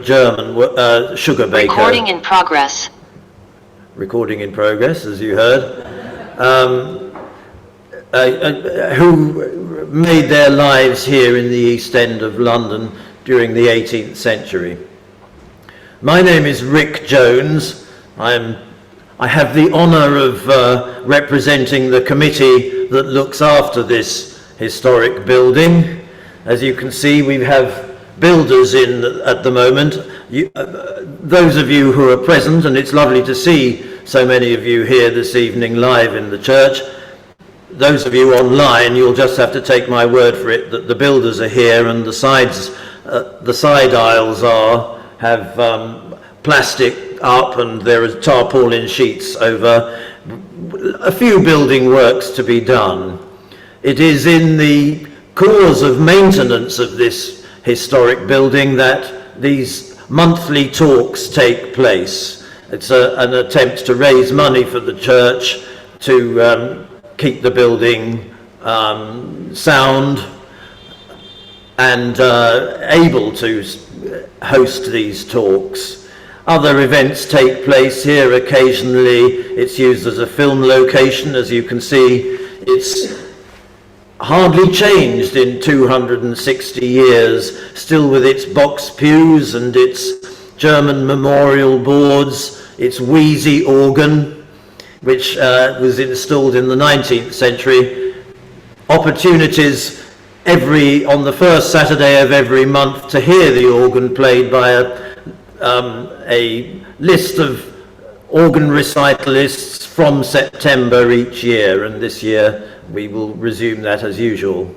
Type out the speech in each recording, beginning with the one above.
German sugar baker. Recording in progress. Recording in progress, as you heard. Who made their lives here in the East End of London during the 18th century. My name is Rick Jones. I have the honour of representing the committee that looks after this historic building. As you can see, we have builders in at the moment. Those of you who are present, and it's lovely to see so many of you here this evening live in the church. Those of you online, you'll just have to take my word for it that the builders are here, and the side aisles have plastic up, and there are tarpaulin sheets over a few building works to be done. It is in the cause of maintenance of this historic building that these monthly talks take place. It's an attempt to raise money for the church to keep the building sound and able to host these talks. Other events take place here occasionally. It's used as a film location. As you can see, it's hardly changed in 260 years, still with its box pews and its German memorial boards, its wheezy organ, which was installed in the 19th century. Opportunities on the first Saturday of every month to hear the organ played by a list of organ recitalists from September each year, and this year we will resume that as usual.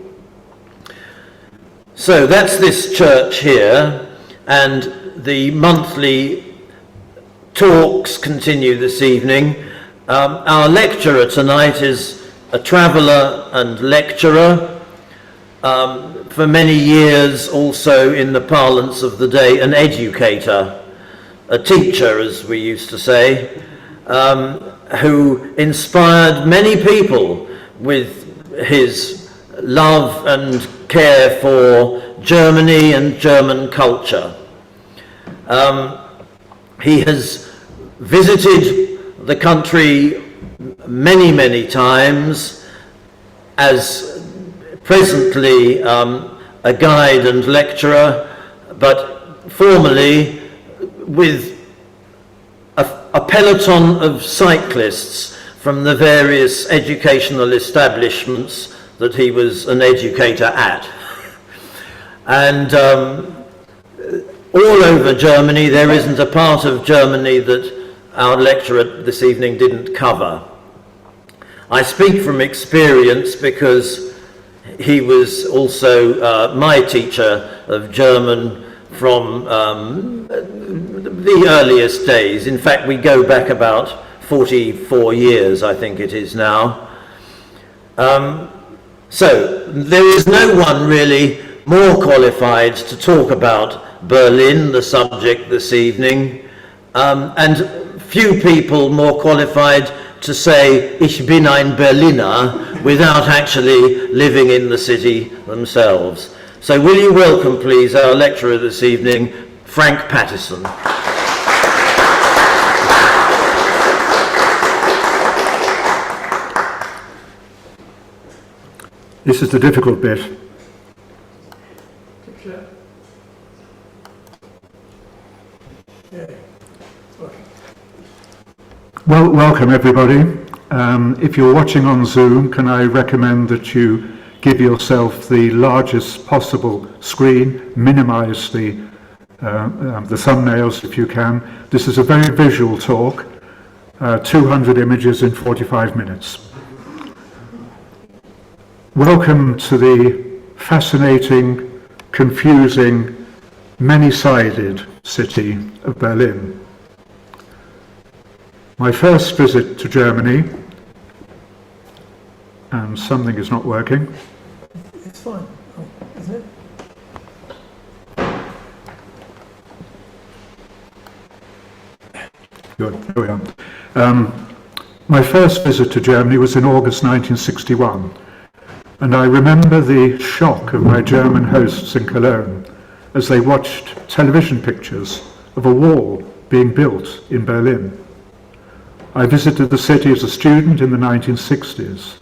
So that's this church here, and the monthly talks continue this evening. Our lecturer tonight is a traveller and lecturer, for many years also in the parlance of the day an educator, a teacher as we used to say, who inspired many people with his love and care for Germany and German culture. He has visited the country many, many times as presently a guide and lecturer, but formerly with a peloton of cyclists from the various educational establishments that he was an educator at. And all over Germany, there isn't a part of Germany that our lecturer this evening didn't cover. I speak from experience because he was also my teacher of German from the earliest days. In fact, we go back about 44 years, I think it is now. So there is no one really more qualified to talk about Berlin, the subject this evening, and few people more qualified to say "Ich bin ein Berliner" without actually living in the city themselves. So will you welcome, please, our lecturer this evening, Frank Pattison. This is the difficult bit. Well, welcome everybody. If you're watching on Zoom, can I recommend that you give yourself the largest possible screen, minimize the thumbnails if you can. This is a very visual talk, 200 images in 45 minutes. Welcome to the fascinating, confusing, many-sided city of Berlin. My first visit to Germany, and something is not working. It's fine, isn't it? Good, there we are. My first visit to Germany was in August 1961, and I remember the shock of my German hosts in Cologne as they watched television pictures of a wall being built in Berlin. I visited the city as a student in the 1960s,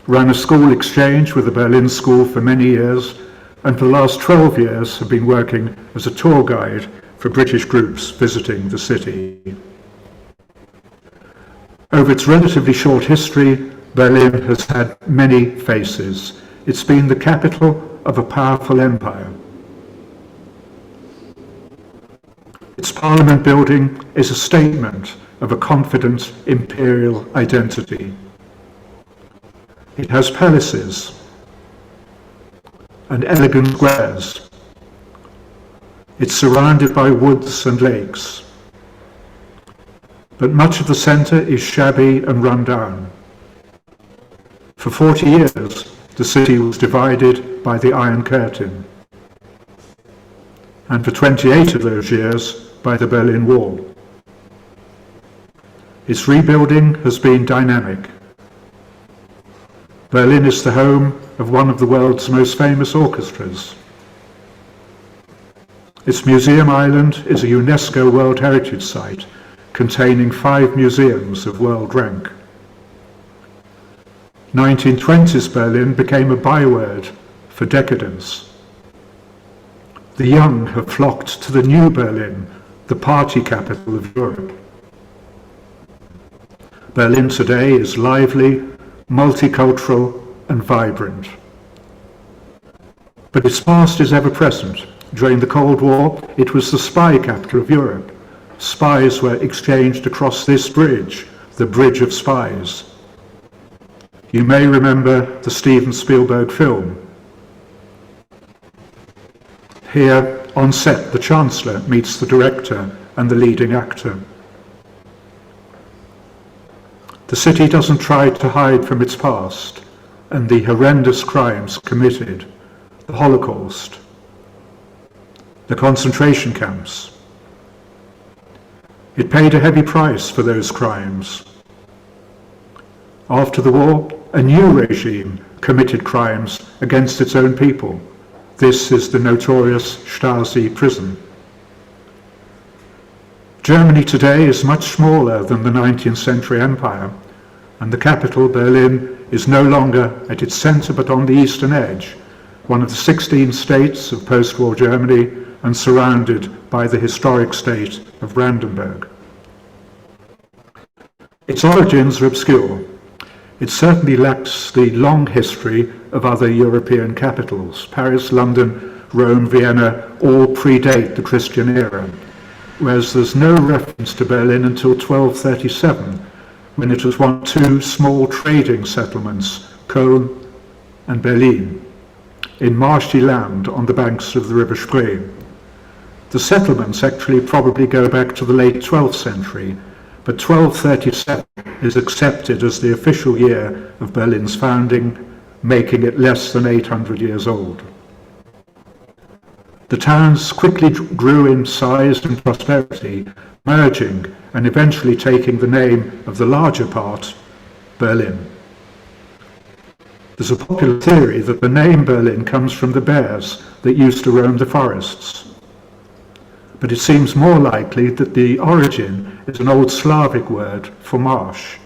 ran a school exchange with the Berlin School for many years, and for the last 12 years have been working as a tour guide for British groups visiting the city. Over its relatively short history, Berlin has had many faces. It's been the capital of a powerful empire. Its parliament building is a statement of a confident imperial identity. It has palaces and elegant squares. It's surrounded by woods and lakes. But much of the centre is shabby and run down. For 40 years, the city was divided by the Iron Curtain, and for 28 of those years by the Berlin Wall. Its rebuilding has been dynamic. Berlin is the home of one of the world's most famous orchestras. Its museum island is a UNESCO World Heritage Site containing 5 museums of world rank. 1920s Berlin became a byword for decadence. The young have flocked to the new Berlin, the party capital of Europe. Berlin today is lively, multicultural and vibrant. But its past is ever present. During the Cold War, it was the spy capital of Europe. Spies were exchanged across this bridge, the Bridge of Spies. You may remember the Steven Spielberg film. Here, on set, the Chancellor meets the director and the leading actor. The city doesn't try to hide from its past and the horrendous crimes committed, the Holocaust, the concentration camps. It paid a heavy price for those crimes. After the war, a new regime committed crimes against its own people. This is the notorious Stasi prison. Germany today is much smaller than the 19th century empire, and the capital, Berlin, is no longer at its centre but on the eastern edge, one of the 16 states of post-war Germany and surrounded by the historic state of Brandenburg. Its origins are obscure. It certainly lacks the long history of other European capitals. Paris, London, Rome, Vienna all predate the Christian era, whereas there's no reference to Berlin until 1237, when it was one of 2 small trading settlements, Köln and Berlin, in marshy land on the banks of the River Spree. The settlements actually probably go back to the late 12th century, but 1237 is accepted as the official year of Berlin's founding, making it less than 800 years old. The towns quickly grew in size and prosperity, merging and eventually taking the name of the larger part, Berlin. There's a popular theory that the name Berlin comes from the bears that used to roam the forests. But it seems more likely that the origin is an old Slavic word for marsh.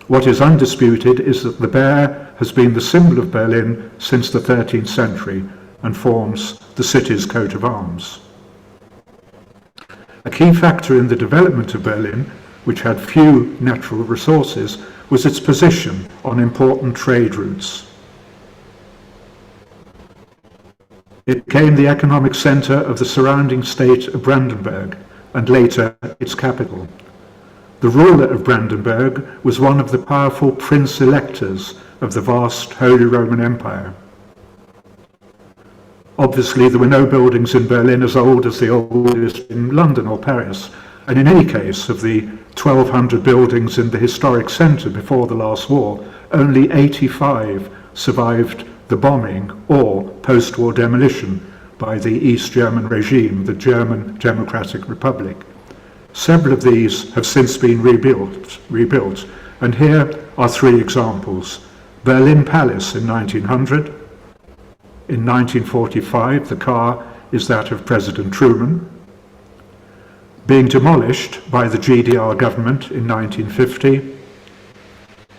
What is undisputed is that the bear has been the symbol of Berlin since the 13th century and forms the city's coat of arms. A key factor in the development of Berlin, which had few natural resources, was its position on important trade routes. It became the economic centre of the surrounding state of Brandenburg, and later its capital. The ruler of Brandenburg was one of the powerful prince-electors of the vast Holy Roman Empire. Obviously, there were no buildings in Berlin as old as the oldest in London or Paris, and in any case, of the 1,200 buildings in the historic centre before the last war, only 85 survived the bombing or post-war demolition by the East German regime, the German Democratic Republic. Several of these have since been rebuilt, and here are 3 examples. Berlin Palace in 1900. In 1945, the car is that of President Truman, being demolished by the GDR government in 1950,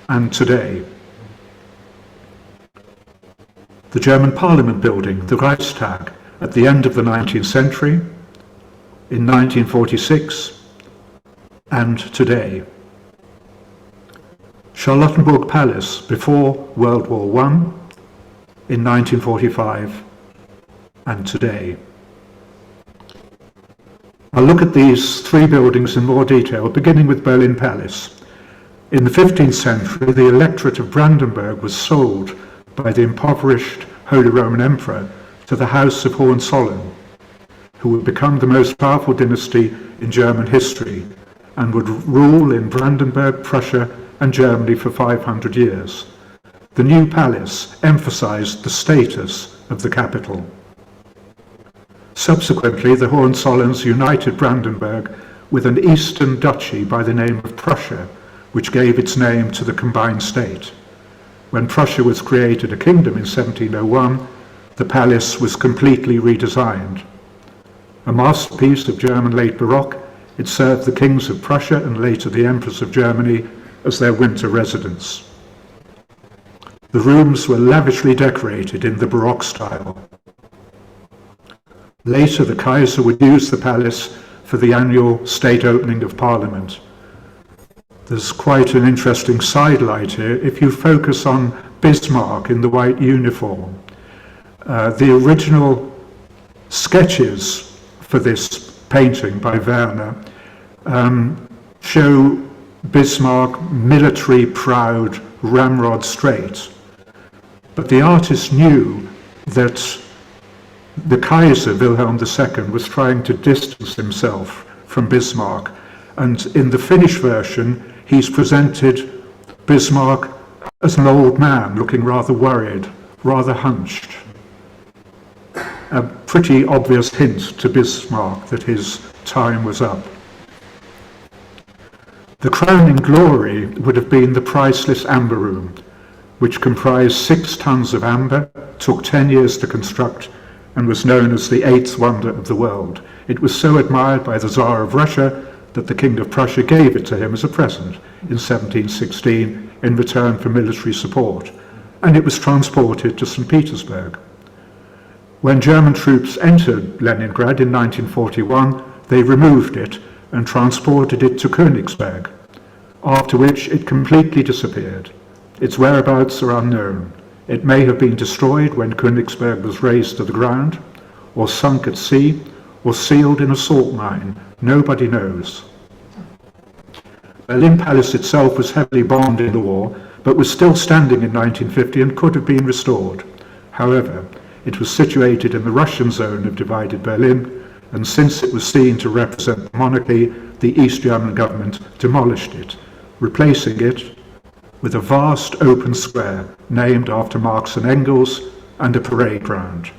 and today. The German Parliament building, the Reichstag, at the end of the 19th century, in 1946, and today. Charlottenburg Palace before World War I, in 1945, and today. I'll look at these three buildings in more detail, beginning with Berlin Palace. In the 15th century, the electorate of Brandenburg was sold by the impoverished Holy Roman Emperor to the House of Hohenzollern, who would become the most powerful dynasty in German history and would rule in Brandenburg, Prussia, and Germany for 500 years. The new palace emphasized the status of the capital. Subsequently, the Hohenzollerns united Brandenburg with an eastern duchy by the name of Prussia, which gave its name to the combined state. When Prussia was created a kingdom in 1701, the palace was completely redesigned. A masterpiece of German late Baroque, it served the kings of Prussia and later the emperors of Germany as their winter residence. The rooms were lavishly decorated in the Baroque style. Later, the Kaiser would use the palace for the annual state opening of Parliament. There's quite an interesting sidelight here. If you focus on Bismarck in the white uniform, the original sketches for this painting by Werner show Bismarck military proud, ramrod straight. But the artist knew that the Kaiser, Wilhelm II, was trying to distance himself from Bismarck, and in the Finnish version he's presented Bismarck as an old man looking rather worried, rather hunched. A pretty obvious hint to Bismarck that his time was up. The crowning glory would have been the priceless Amber Room, which comprised 6 tons of amber, took 10 years to construct, and was known as the 8th wonder of the world. It was so admired by the Tsar of Russia that the King of Prussia gave it to him as a present in 1716 in return for military support, and it was transported to St. Petersburg. When German troops entered Leningrad in 1941, they removed it and transported it to Königsberg, after which it completely disappeared. Its whereabouts are unknown. It may have been destroyed when Königsberg was razed to the ground, or sunk at sea, or sealed in a salt mine. Nobody knows. Berlin Palace itself was heavily bombed in the war, but was still standing in 1950 and could have been restored. However, it was situated in the Russian zone of divided Berlin, and since it was seen to represent the monarchy, the East German government demolished it, replacing it with a vast open square named after Marx and Engels and a parade ground.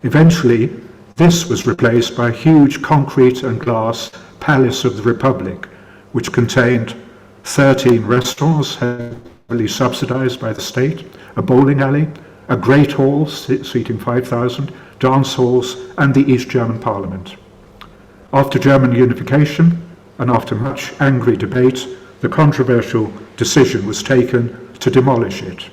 Eventually, this was replaced by a huge concrete and glass Palace of the Republic, which contained 13 restaurants heavily subsidized by the state, a bowling alley, a great hall seating 5,000, dance halls, and the East German Parliament. After German unification, and after much angry debate, the controversial decision was taken to demolish it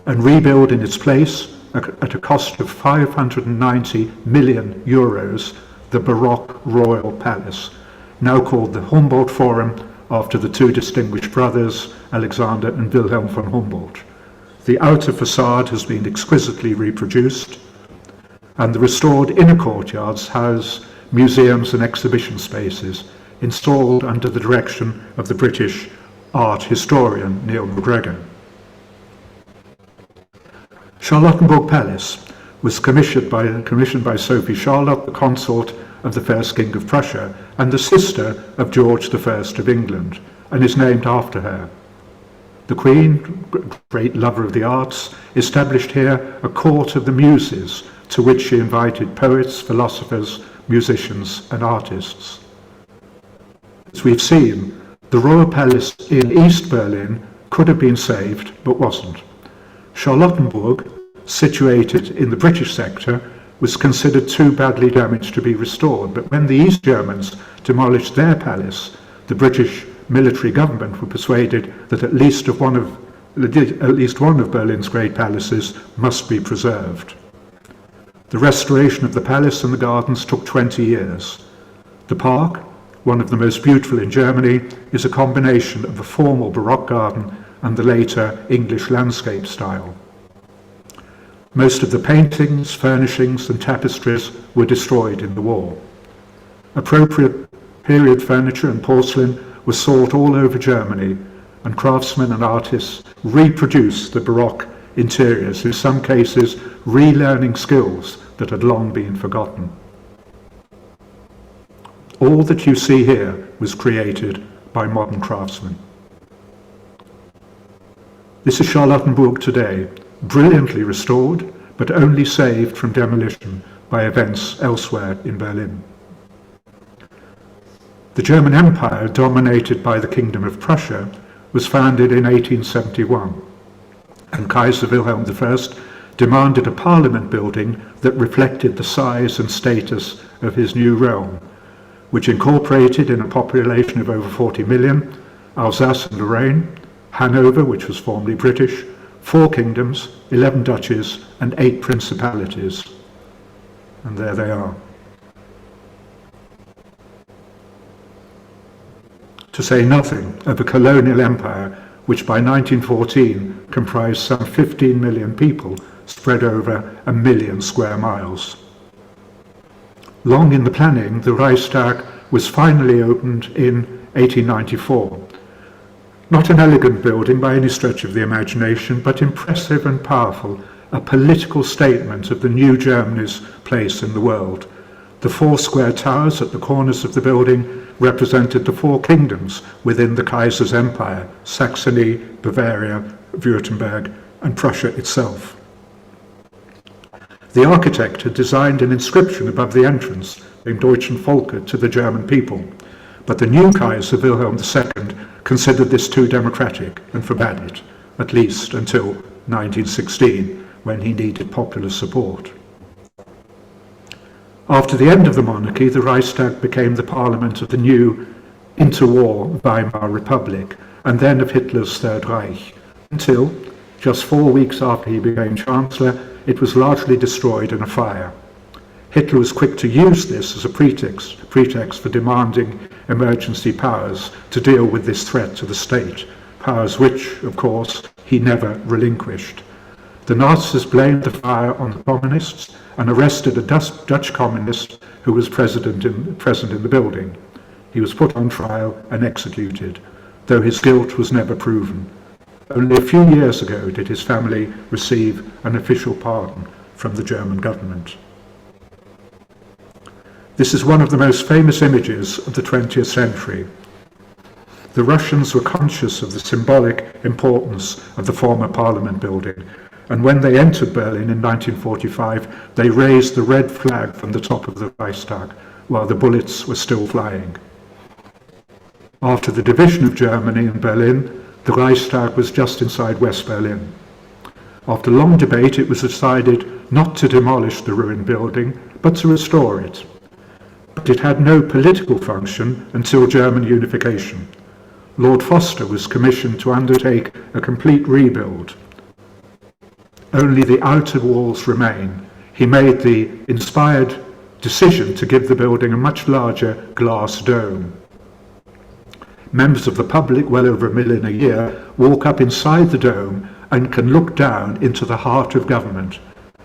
and rebuild in its place, at a cost of 590 million euros, the Baroque Royal Palace, now called the Humboldt Forum after the 2 distinguished brothers, Alexander and Wilhelm von Humboldt. The outer facade has been exquisitely reproduced, and the restored inner courtyards house museums and exhibition spaces installed under the direction of the British art historian Neil MacGregor. Charlottenburg Palace was commissioned by Sophie Charlotte, the consort of the first King of Prussia and the sister of George I of England, and is named after her. The Queen, great lover of the arts, established here a court of the Muses, to which she invited poets, philosophers, musicians and artists. As we've seen, the Royal Palace in East Berlin could have been saved, but wasn't. Charlottenburg situated in the British sector, was considered too badly damaged to be restored. But when the East Germans demolished their palace, the British military government were persuaded that at least one of Berlin's great palaces must be preserved. The restoration of the palace and the gardens took 20 years. The park, one of the most beautiful in Germany, is a combination of the formal Baroque garden and the later English landscape style. Most of the paintings, furnishings and tapestries were destroyed in the war. Appropriate period furniture and porcelain were sought all over Germany, and craftsmen and artists reproduced the Baroque interiors, in some cases relearning skills that had long been forgotten. All that you see here was created by modern craftsmen. This is Charlottenburg today, brilliantly restored, but only saved from demolition by events elsewhere in Berlin. The German Empire, dominated by the Kingdom of Prussia, was founded in 1871, and Kaiser Wilhelm I demanded a parliament building that reflected the size and status of his new realm, which incorporated, in a population of over 40 million, Alsace and Lorraine, Hanover, which was formerly British, 4 kingdoms, 11 duchies, and 8 principalities. And there they are. To say nothing of a colonial empire which by 1914 comprised some 15 million people spread over 1 million square miles. Long in the planning, the Reichstag was finally opened in 1894. Not an elegant building by any stretch of the imagination, but impressive and powerful, a political statement of the new Germany's place in the world. The 4 square towers at the corners of the building represented the 4 kingdoms within the Kaiser's empire: Saxony, Bavaria, Württemberg, and Prussia itself. The architect had designed an inscription above the entrance, Dem Deutschen Volke, to the German people, but the new Kaiser Wilhelm II considered this too democratic and forbade it, at least until 1916, when he needed popular support. After the end of the monarchy, the Reichstag became the parliament of the new interwar Weimar Republic, and then of Hitler's Third Reich, until, just 4 weeks after he became Chancellor, it was largely destroyed in a fire. Hitler was quick to use this as a pretext for demanding emergency powers to deal with this threat to the state, powers which, of course, he never relinquished. The Nazis blamed the fire on the communists and arrested a Dutch communist who was present in the building. He was put on trial and executed, though his guilt was never proven. Only a few years ago did his family receive an official pardon from the German government. This is one of the most famous images of the 20th century. The Russians were conscious of the symbolic importance of the former parliament building, and when they entered Berlin in 1945, they raised the red flag from the top of the Reichstag, while the bullets were still flying. After the division of Germany and Berlin, the Reichstag was just inside West Berlin. After long debate, it was decided not to demolish the ruined building, but to restore it. But it had no political function until German unification. Lord Foster was commissioned to undertake a complete rebuild. Only the outer walls remain. He made the inspired decision to give the building a much larger glass dome. Members of the public, well over 1 million a year, walk up inside the dome and can look down into the heart of government.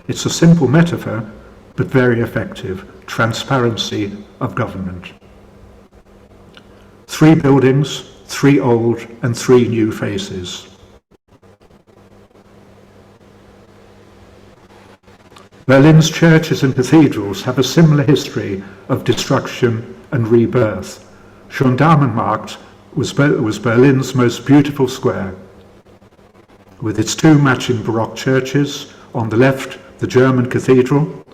It's a simple metaphor, but very effective: transparency of government. 3 buildings, 3 old and 3 new faces. Berlin's churches and cathedrals have a similar history of destruction and rebirth. Gendarmenmarkt was Berlin's most beautiful square. With its 2 matching Baroque churches, on the left the German cathedral,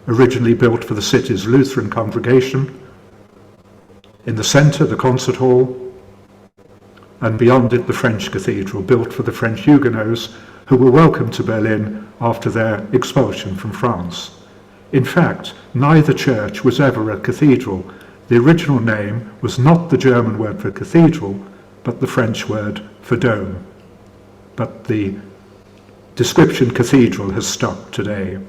originally built for the city's Lutheran congregation, in the centre the concert hall, and beyond it the French cathedral, built for the French Huguenots, who were welcomed to Berlin after their expulsion from France. In fact, neither church was ever a cathedral. The original name was not the German word for cathedral, but the French word for dome. But the description cathedral has stuck today.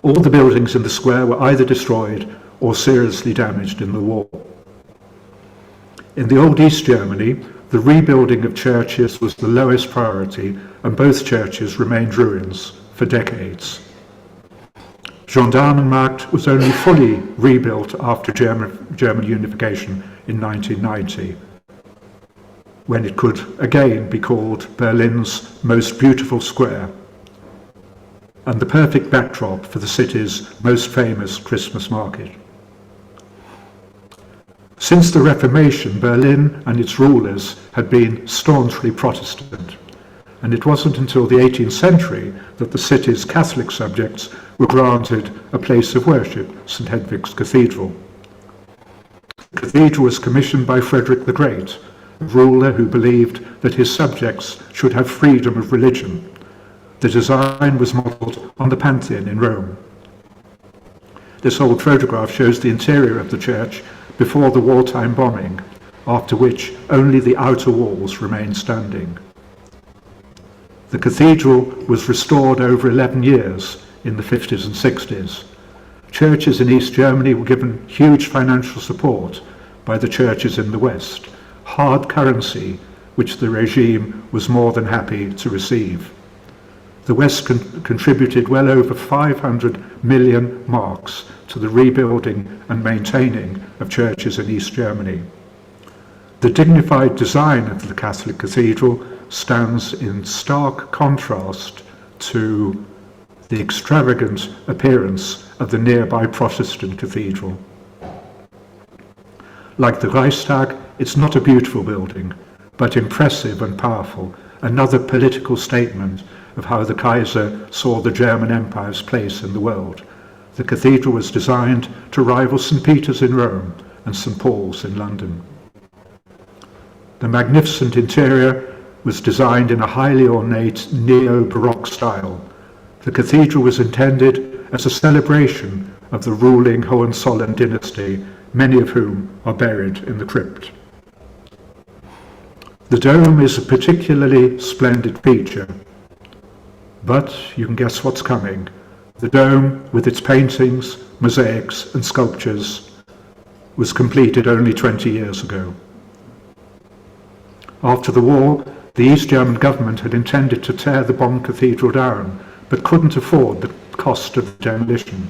All the buildings in the square were either destroyed or seriously damaged in the war. In the old East Germany, the rebuilding of churches was the lowest priority, and both churches remained ruins for decades. Gendarmenmarkt was only fully rebuilt after German unification in 1990, when it could again be called Berlin's most beautiful square and the perfect backdrop for the city's most famous Christmas market. Since the Reformation, Berlin and its rulers had been staunchly Protestant, and it wasn't until the 18th century that the city's Catholic subjects were granted a place of worship, St. Hedwig's Cathedral. The cathedral was commissioned by Frederick the Great, a ruler who believed that his subjects should have freedom of religion. The design was modelled on the Pantheon in Rome. This old photograph shows the interior of the church before the wartime bombing, after which only the outer walls remained standing. The cathedral was restored over 11 years in the 50s and 60s. Churches in East Germany were given huge financial support by the churches in the West, hard currency which the regime was more than happy to receive. The West contributed well over 500 million marks to the rebuilding and maintaining of churches in East Germany. The dignified design of the Catholic cathedral stands in stark contrast to the extravagant appearance of the nearby Protestant cathedral. Like the Reichstag, it's not a beautiful building, but impressive and powerful, another political statement of how the Kaiser saw the German Empire's place in the world. The cathedral was designed to rival St. Peter's in Rome and St. Paul's in London. The magnificent interior was designed in a highly ornate neo-Baroque style. The cathedral was intended as a celebration of the ruling Hohenzollern dynasty, many of whom are buried in the crypt. The dome is a particularly splendid feature, but you can guess what's coming. The dome, with its paintings, mosaics and sculptures, was completed only 20 years ago. After the war, the East German government had intended to tear the Bonn Cathedral down, but couldn't afford the cost of the demolition.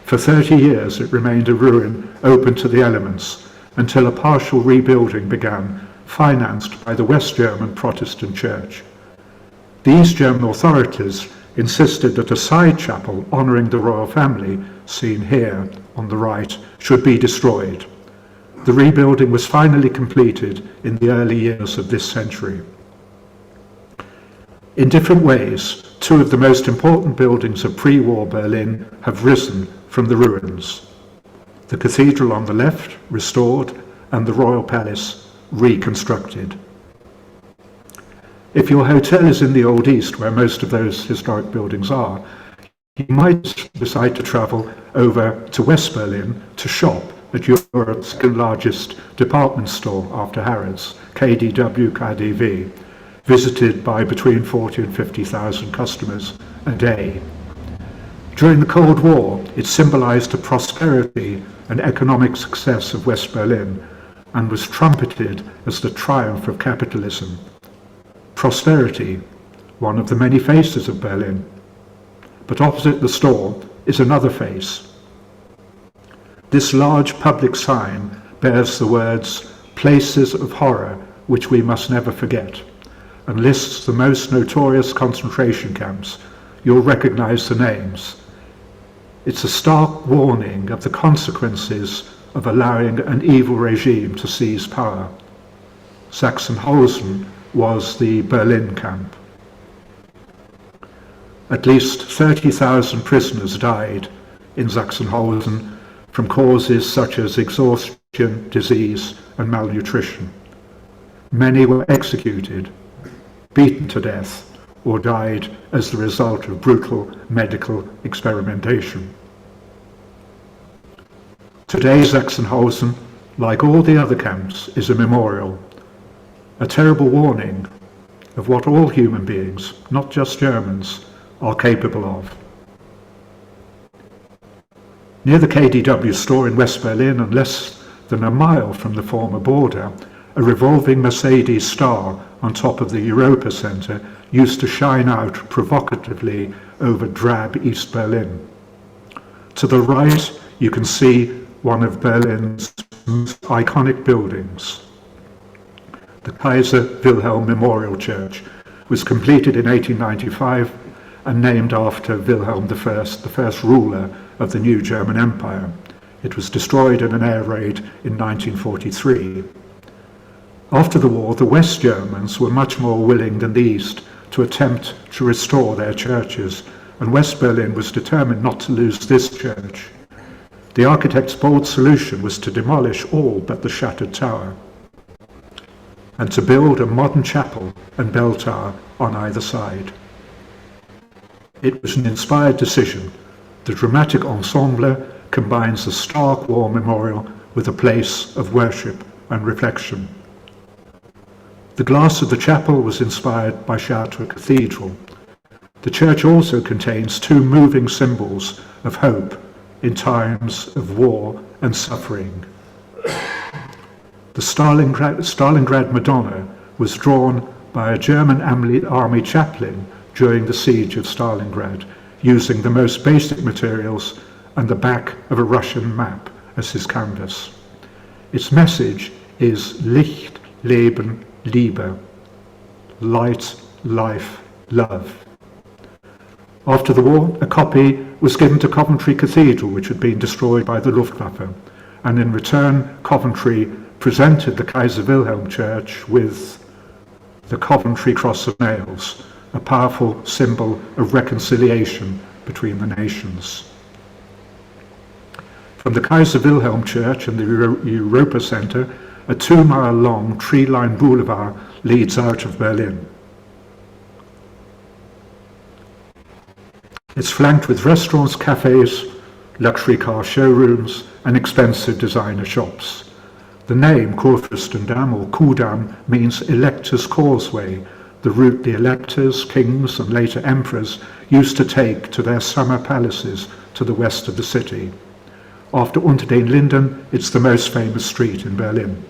For 30 years it remained a ruin open to the elements, until a partial rebuilding began, financed by the West German Protestant Church. The East German authorities insisted that a side chapel honouring the royal family, seen here on the right, should be destroyed. The rebuilding was finally completed in the early years of this century. In different ways, two of the most important buildings of pre-war Berlin have risen from the ruins. The cathedral on the left, restored, and the royal palace, reconstructed. If your hotel is in the Old East, where most of those historic buildings are, you might decide to travel over to West Berlin to shop at Europe's second largest department store after Harrods, KDW, visited by between 40 and 50,000 customers a day. During the Cold War, it symbolized the prosperity and economic success of West Berlin and was trumpeted as the triumph of capitalism. Prosperity, one of the many faces of Berlin. But opposite the store is another face. This large public sign bears the words, "Places of Horror, which we must never forget," and lists the most notorious concentration camps. You'll recognize the names. It's a stark warning of the consequences of allowing an evil regime to seize power. Sachsenhausen was the Berlin camp. At least 30,000 prisoners died in Sachsenhausen from causes such as exhaustion, disease, and malnutrition. Many were executed. beaten to death, or died as the result of brutal medical experimentation. Today's Sachsenhausen, like all the other camps, is a memorial, a terrible warning of what all human beings, not just Germans, are capable of. Near the KDW store in West Berlin, and less than a mile from the former border, a revolving Mercedes star on top of the Europa Center used to shine out provocatively over drab East Berlin. To the right, you can see one of Berlin's most iconic buildings. The Kaiser Wilhelm Memorial Church was completed in 1895 and named after Wilhelm I, the first ruler of the new German Empire. It was destroyed in an air raid in 1943. After the war, the West Germans were much more willing than the East to attempt to restore their churches, and West Berlin was determined not to lose this church. The architect's bold solution was to demolish all but the shattered tower and to build a modern chapel and bell tower on either side. It was an inspired decision. The dramatic ensemble combines the stark war memorial with a place of worship and reflection. The glass of the chapel was inspired by Chartres Cathedral. The church also contains two moving symbols of hope in times of war and suffering. The Stalingrad Madonna was drawn by a German army chaplain during the siege of Stalingrad, using the most basic materials and the back of a Russian map as his canvas. Its message is Licht, Leben, Liebe, light, life, love. After the war, a copy was given to Coventry Cathedral, which had been destroyed by the Luftwaffe, and in return Coventry presented the Kaiser Wilhelm Church with the Coventry Cross of Nails, a powerful symbol of reconciliation between the nations. From the Kaiser Wilhelm Church and the Europa Center, a 2-mile-long tree-lined boulevard leads out of Berlin. It's flanked with restaurants, cafes, luxury car showrooms, and expensive designer shops. The name Kurfürstendamm or Kudamm means Electors' Causeway, the route the electors, kings, and later emperors used to take to their summer palaces to the west of the city. After Unter den Linden, it's the most famous street in Berlin.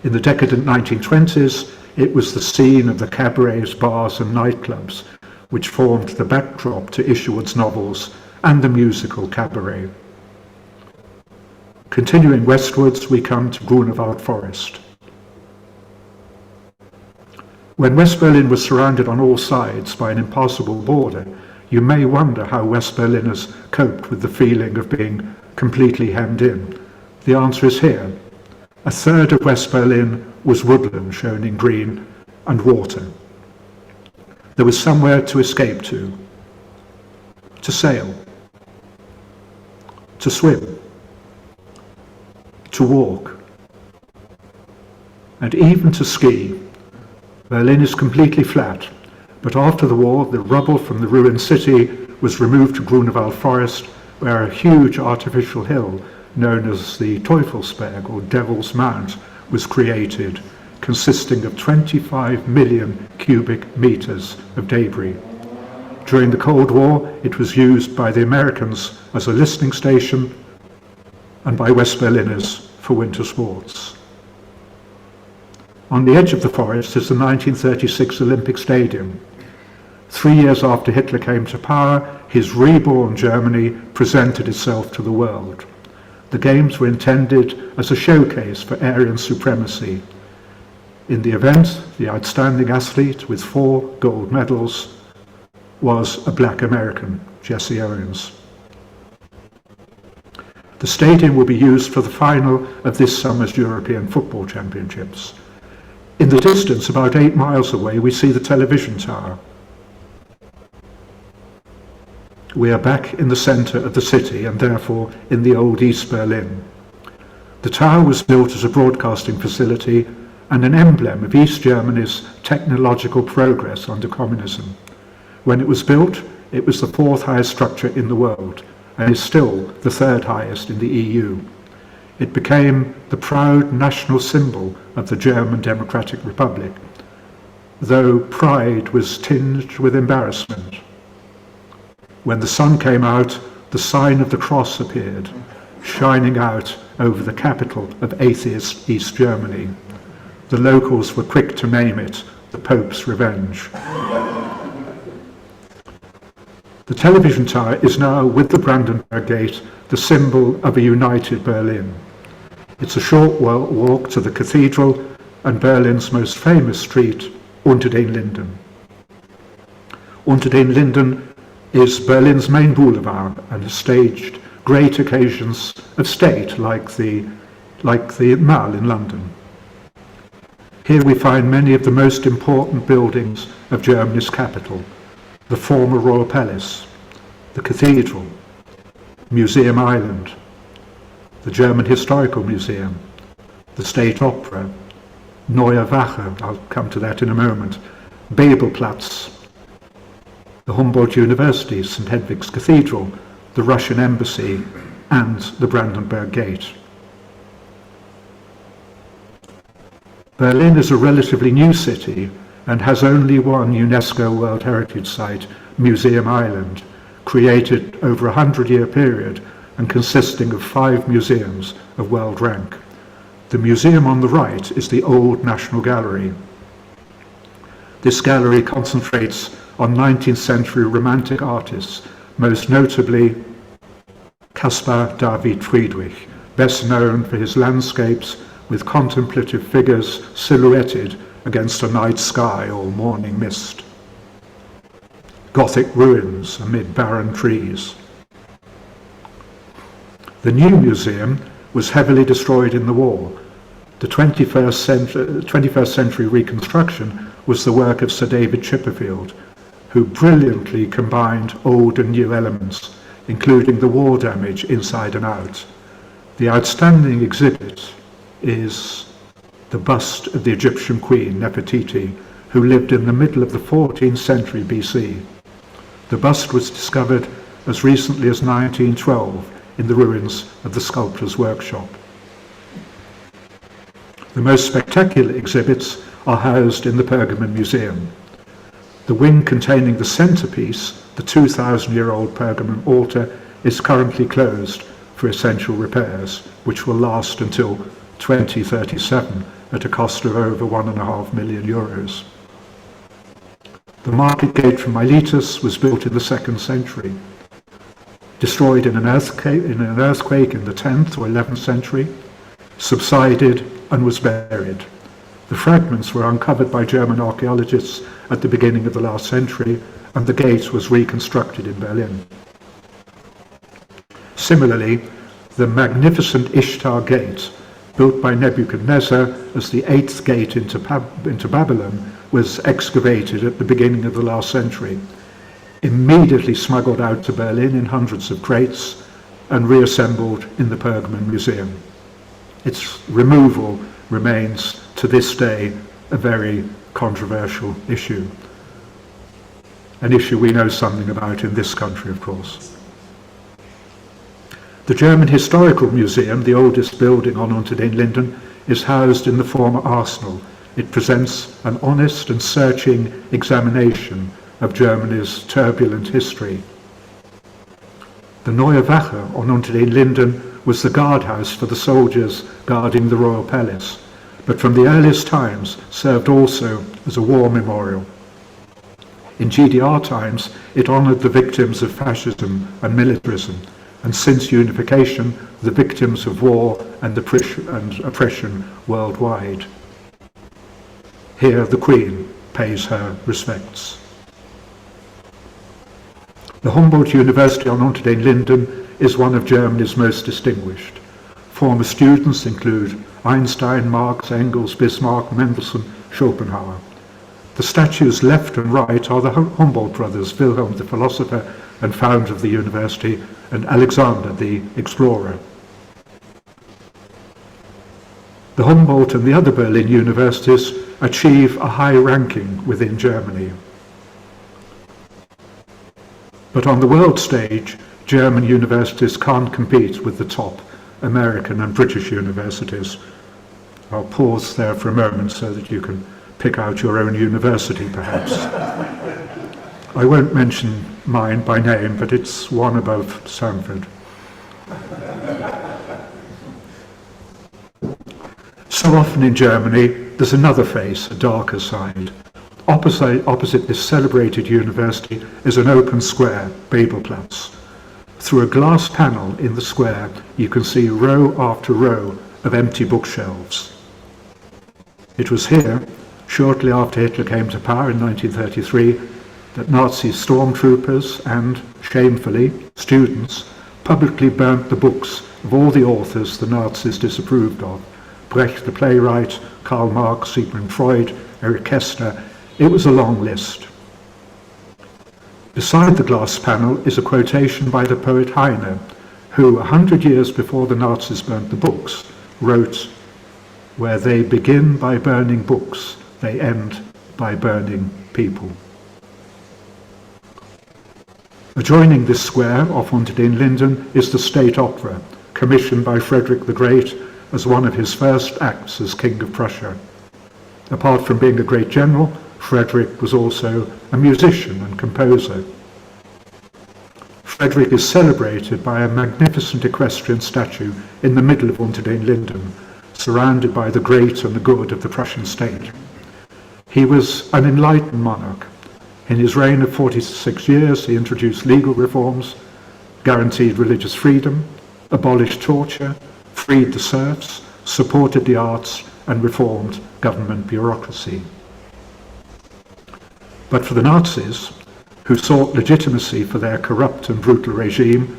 In the decadent 1920s, it was the scene of the cabarets, bars, and nightclubs, which formed the backdrop to Isherwood's novels and the musical Cabaret. Continuing westwards, we come to Grunewald Forest. When West Berlin was surrounded on all sides by an impassable border, you may wonder how West Berliners coped with the feeling of being completely hemmed in. The answer is here. A third of West Berlin was woodland, shown in green, and water. There was somewhere to escape to sail, to swim, to walk, and even to ski. Berlin is completely flat, but after the war, the rubble from the ruined city was removed to Grunewald Forest, where a huge artificial hill known as the Teufelsberg, or Devil's Mount, was created, consisting of 25 million cubic meters of debris. During the Cold War, it was used by the Americans as a listening station and by West Berliners for winter sports. On the edge of the forest is the 1936 Olympic Stadium. 3 years after Hitler came to power, his reborn Germany presented itself to the world. The Games were intended as a showcase for Aryan supremacy. In the event, the outstanding athlete with 4 gold medals was a black American, Jesse Owens. The stadium will be used for the final of this summer's European Football Championships. In the distance, about 8 miles away, we see the television tower. We are back in the centre of the city and therefore in the old East Berlin. The tower was built as a broadcasting facility and an emblem of East Germany's technological progress under communism. When it was built, it was the fourth highest structure in the world and is still the third highest in the EU. It became the proud national symbol of the German Democratic Republic, though pride was tinged with embarrassment. When the sun came out, the sign of the cross appeared, shining out over the capital of atheist East Germany. The locals were quick to name it the Pope's Revenge. The television tower is now, with the Brandenburg Gate, the symbol of a united Berlin. It's a short walk to the cathedral and Berlin's most famous street, Unter den Linden. Unter den Linden is Berlin's main boulevard and has staged great occasions of state like the Mall in London. Here we find many of the most important buildings of Germany's capital: the former Royal Palace, the Cathedral, Museum Island, the German Historical Museum, the State Opera, Neue Wache, I'll come to that in a moment, Bebelplatz, the Humboldt University, St. Hedwig's Cathedral, the Russian Embassy, and the Brandenburg Gate. Berlin is a relatively new city and has only one UNESCO World Heritage Site, Museum Island, created over a 100-year period and consisting of 5 museums of world rank. The museum on the right is the Old National Gallery. This gallery concentrates on 19th century Romantic artists, most notably Caspar David Friedrich, best known for his landscapes with contemplative figures silhouetted against a night sky or morning mist. Gothic ruins amid barren trees. The new museum was heavily destroyed in the war. The 21st century reconstruction was the work of Sir David Chipperfield, who brilliantly combined old and new elements, including the war damage inside and out. The outstanding exhibit is the bust of the Egyptian queen Nefertiti, who lived in the middle of the 14th century BC. The bust was discovered as recently as 1912 in the ruins of the sculptor's workshop. The most spectacular exhibits are housed in the Pergamon Museum. The wing containing the centerpiece, the 2,000-year-old Pergamon altar, is currently closed for essential repairs, which will last until 2037 at a cost of over €1.5 million. The market gate from Miletus was built in the 2nd century, destroyed in an earthquake in the 10th or 11th century, subsided and was buried. The fragments were uncovered by German archaeologists at the beginning of the last century, and the gate was reconstructed in Berlin. Similarly, the magnificent Ishtar Gate, built by Nebuchadnezzar as the 8th gate into Babylon, was excavated at the beginning of the last century, immediately smuggled out to Berlin in hundreds of crates, and reassembled in the Pergamon Museum. Its removal remains to this day a very controversial issue. An issue we know something about in this country, of course. The German Historical Museum, the oldest building on Unter den Linden, is housed in the former arsenal. It presents an honest and searching examination of Germany's turbulent history. The Neue Wache on Unter den Linden was the guardhouse for the soldiers guarding the royal palace, but from the earliest times served also as a war memorial. In GDR times, it honoured the victims of fascism and militarism, and since unification, the victims of war and oppression worldwide. Here the Queen pays her respects. The Humboldt University on Unter den Linden is one of Germany's most distinguished. Former students include Einstein, Marx, Engels, Bismarck, Mendelssohn, Schopenhauer. The statues left and right are the Humboldt brothers, Wilhelm the philosopher and founder of the university, and Alexander the explorer. The Humboldt and the other Berlin universities achieve a high ranking within Germany. But on the world stage, German universities can't compete with the top American and British universities. I'll pause there for a moment so that you can pick out your own university, perhaps. I won't mention mine by name, but it's one above Stanford. So often in Germany, there's another face, a darker side. Opposite this celebrated university is an open square, Babelplatz. Through a glass panel in the square, you can see row after row of empty bookshelves. It was here, shortly after Hitler came to power in 1933, that Nazi stormtroopers and, shamefully, students publicly burnt the books of all the authors the Nazis disapproved of. Brecht the playwright, Karl Marx, Sigmund Freud, Erich Kästner. It was a long list. Beside the glass panel is a quotation by the poet Heine, who, 100 years before the Nazis burnt the books, wrote, "Where they begin by burning books, they end by burning people." Adjoining this square, off Unter den Linden, is the State Opera, commissioned by Frederick the Great as one of his first acts as King of Prussia. Apart from being a great general, Frederick was also a musician and composer. Frederick is celebrated by a magnificent equestrian statue in the middle of Unter den Linden, surrounded by the great and the good of the Prussian state. He was an enlightened monarch. In his reign of 46 years, he introduced legal reforms, guaranteed religious freedom, abolished torture, freed the serfs, supported the arts, and reformed government bureaucracy. But for the Nazis, who sought legitimacy for their corrupt and brutal regime,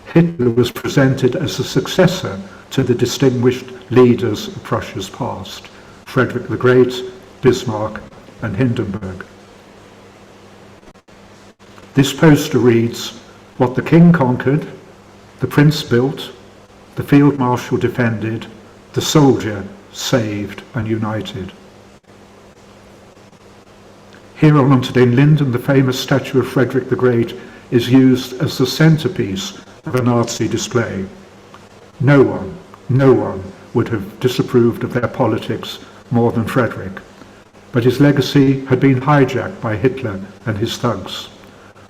Hitler was presented as a successor to the distinguished leaders of Prussia's past, Frederick the Great, Bismarck, and Hindenburg. This poster reads, "What the king conquered, the prince built, the field marshal defended, the soldier saved and united." Here on Unter den Linden, the famous statue of Frederick the Great is used as the centerpiece of a Nazi display. No one would have disapproved of their politics more than Frederick, but his legacy had been hijacked by Hitler and his thugs.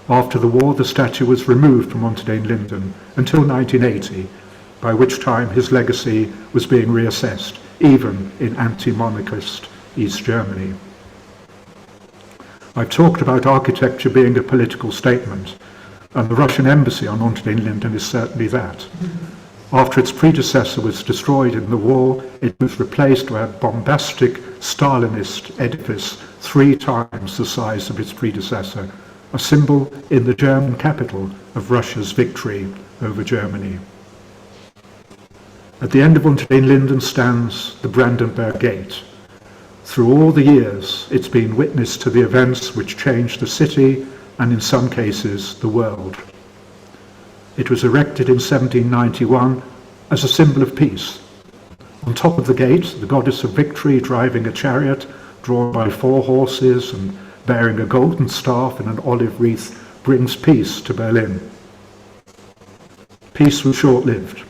After the war, the statue was removed from Unter den Linden until 1980, by which time his legacy was being reassessed, even in anti-monarchist East Germany. I've talked about architecture being a political statement, and the Russian embassy on Unter den Linden is certainly that. After its predecessor was destroyed in the war, it was replaced by a bombastic Stalinist edifice 3 times the size of its predecessor, a symbol in the German capital of Russia's victory over Germany. At the end of Unter den Linden stands the Brandenburg Gate. Through all the years, it's been witness to the events which changed the city and in some cases the world. It was erected in 1791 as a symbol of peace. On top of the gate, the goddess of victory driving a chariot drawn by 4 horses and bearing a golden staff and an olive wreath brings peace to Berlin. Peace was short-lived.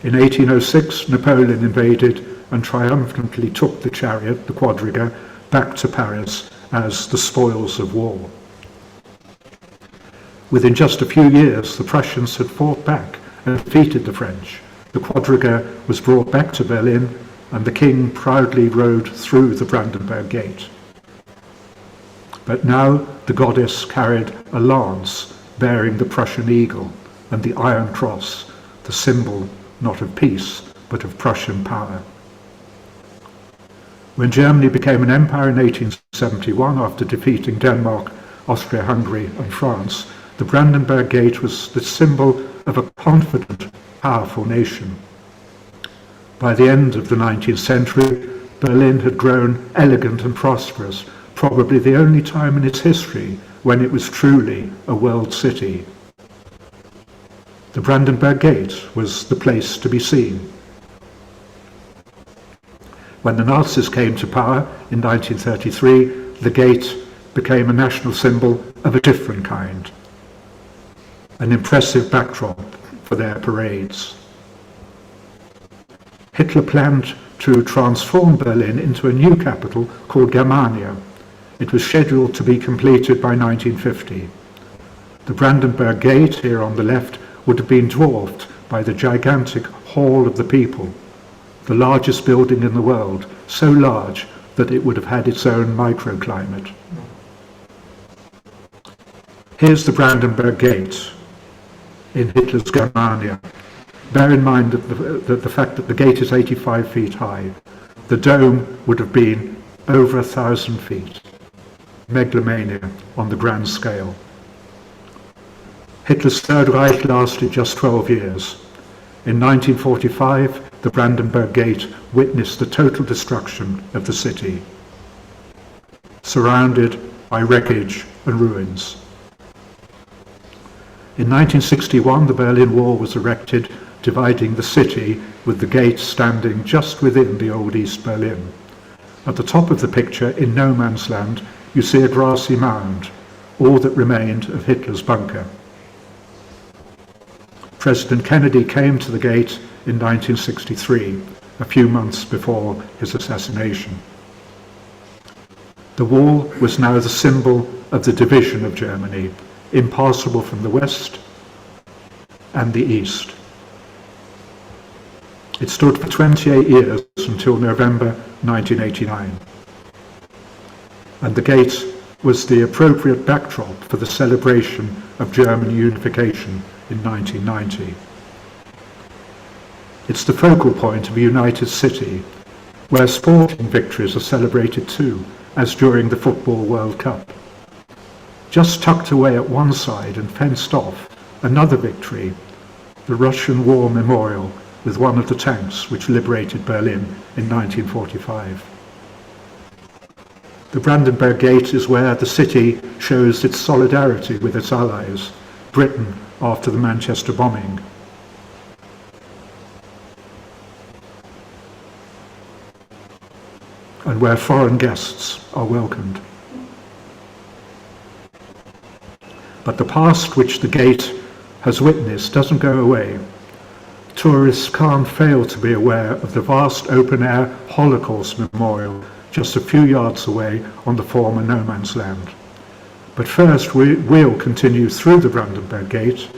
In 1806, Napoleon invaded and triumphantly took the chariot, the quadriga, back to Paris as the spoils of war. Within just a few years, the Prussians had fought back and defeated the French. The quadriga was brought back to Berlin, and the king proudly rode through the Brandenburg Gate. But now the goddess carried a lance bearing the Prussian eagle and the Iron Cross, the symbol not of peace, but of Prussian power. When Germany became an empire in 1871, after defeating Denmark, Austria-Hungary and France, the Brandenburg Gate was the symbol of a confident, powerful nation. By the end of the 19th century, Berlin had grown elegant and prosperous, probably the only time in its history when it was truly a world city. The Brandenburg Gate was the place to be seen. When the Nazis came to power in 1933, the gate became a national symbol of a different kind, an impressive backdrop for their parades. Hitler planned to transform Berlin into a new capital called Germania. It was scheduled to be completed by 1950. The Brandenburg Gate, here on the left, would have been dwarfed by the gigantic Hall of the People, the largest building in the world, so large that it would have had its own microclimate. Here's the Brandenburg Gate in Hitler's Germania. Bear in mind that the fact that the gate is 85 feet high. The dome would have been over 1,000 feet. Megalomania on the grand scale. Hitler's Third Reich lasted just 12 years. In 1945, the Brandenburg Gate witnessed the total destruction of the city, surrounded by wreckage and ruins. In 1961, the Berlin Wall was erected, dividing the city, with the gate standing just within the old East Berlin. At the top of the picture, in no man's land, you see a grassy mound, all that remained of Hitler's bunker. President Kennedy came to the gate in 1963, a few months before his assassination. The wall was now the symbol of the division of Germany, impassable from the west and the east. It stood for 28 years until November 1989. And the gate was the appropriate backdrop for the celebration of German unification in 1990. It's the focal point of a united city, where sporting victories are celebrated too, as during the Football World Cup. Just tucked away at one side and fenced off, another victory, the Russian War Memorial, with one of the tanks which liberated Berlin in 1945. The Brandenburg Gate is where the city shows its solidarity with its allies, Britain after the Manchester bombing. And where foreign guests are welcomed. But the past which the gate has witnessed doesn't go away. Tourists can't fail to be aware of the vast open-air Holocaust Memorial just a few yards away on the former no man's land. But first we'll continue through the Brandenburg Gate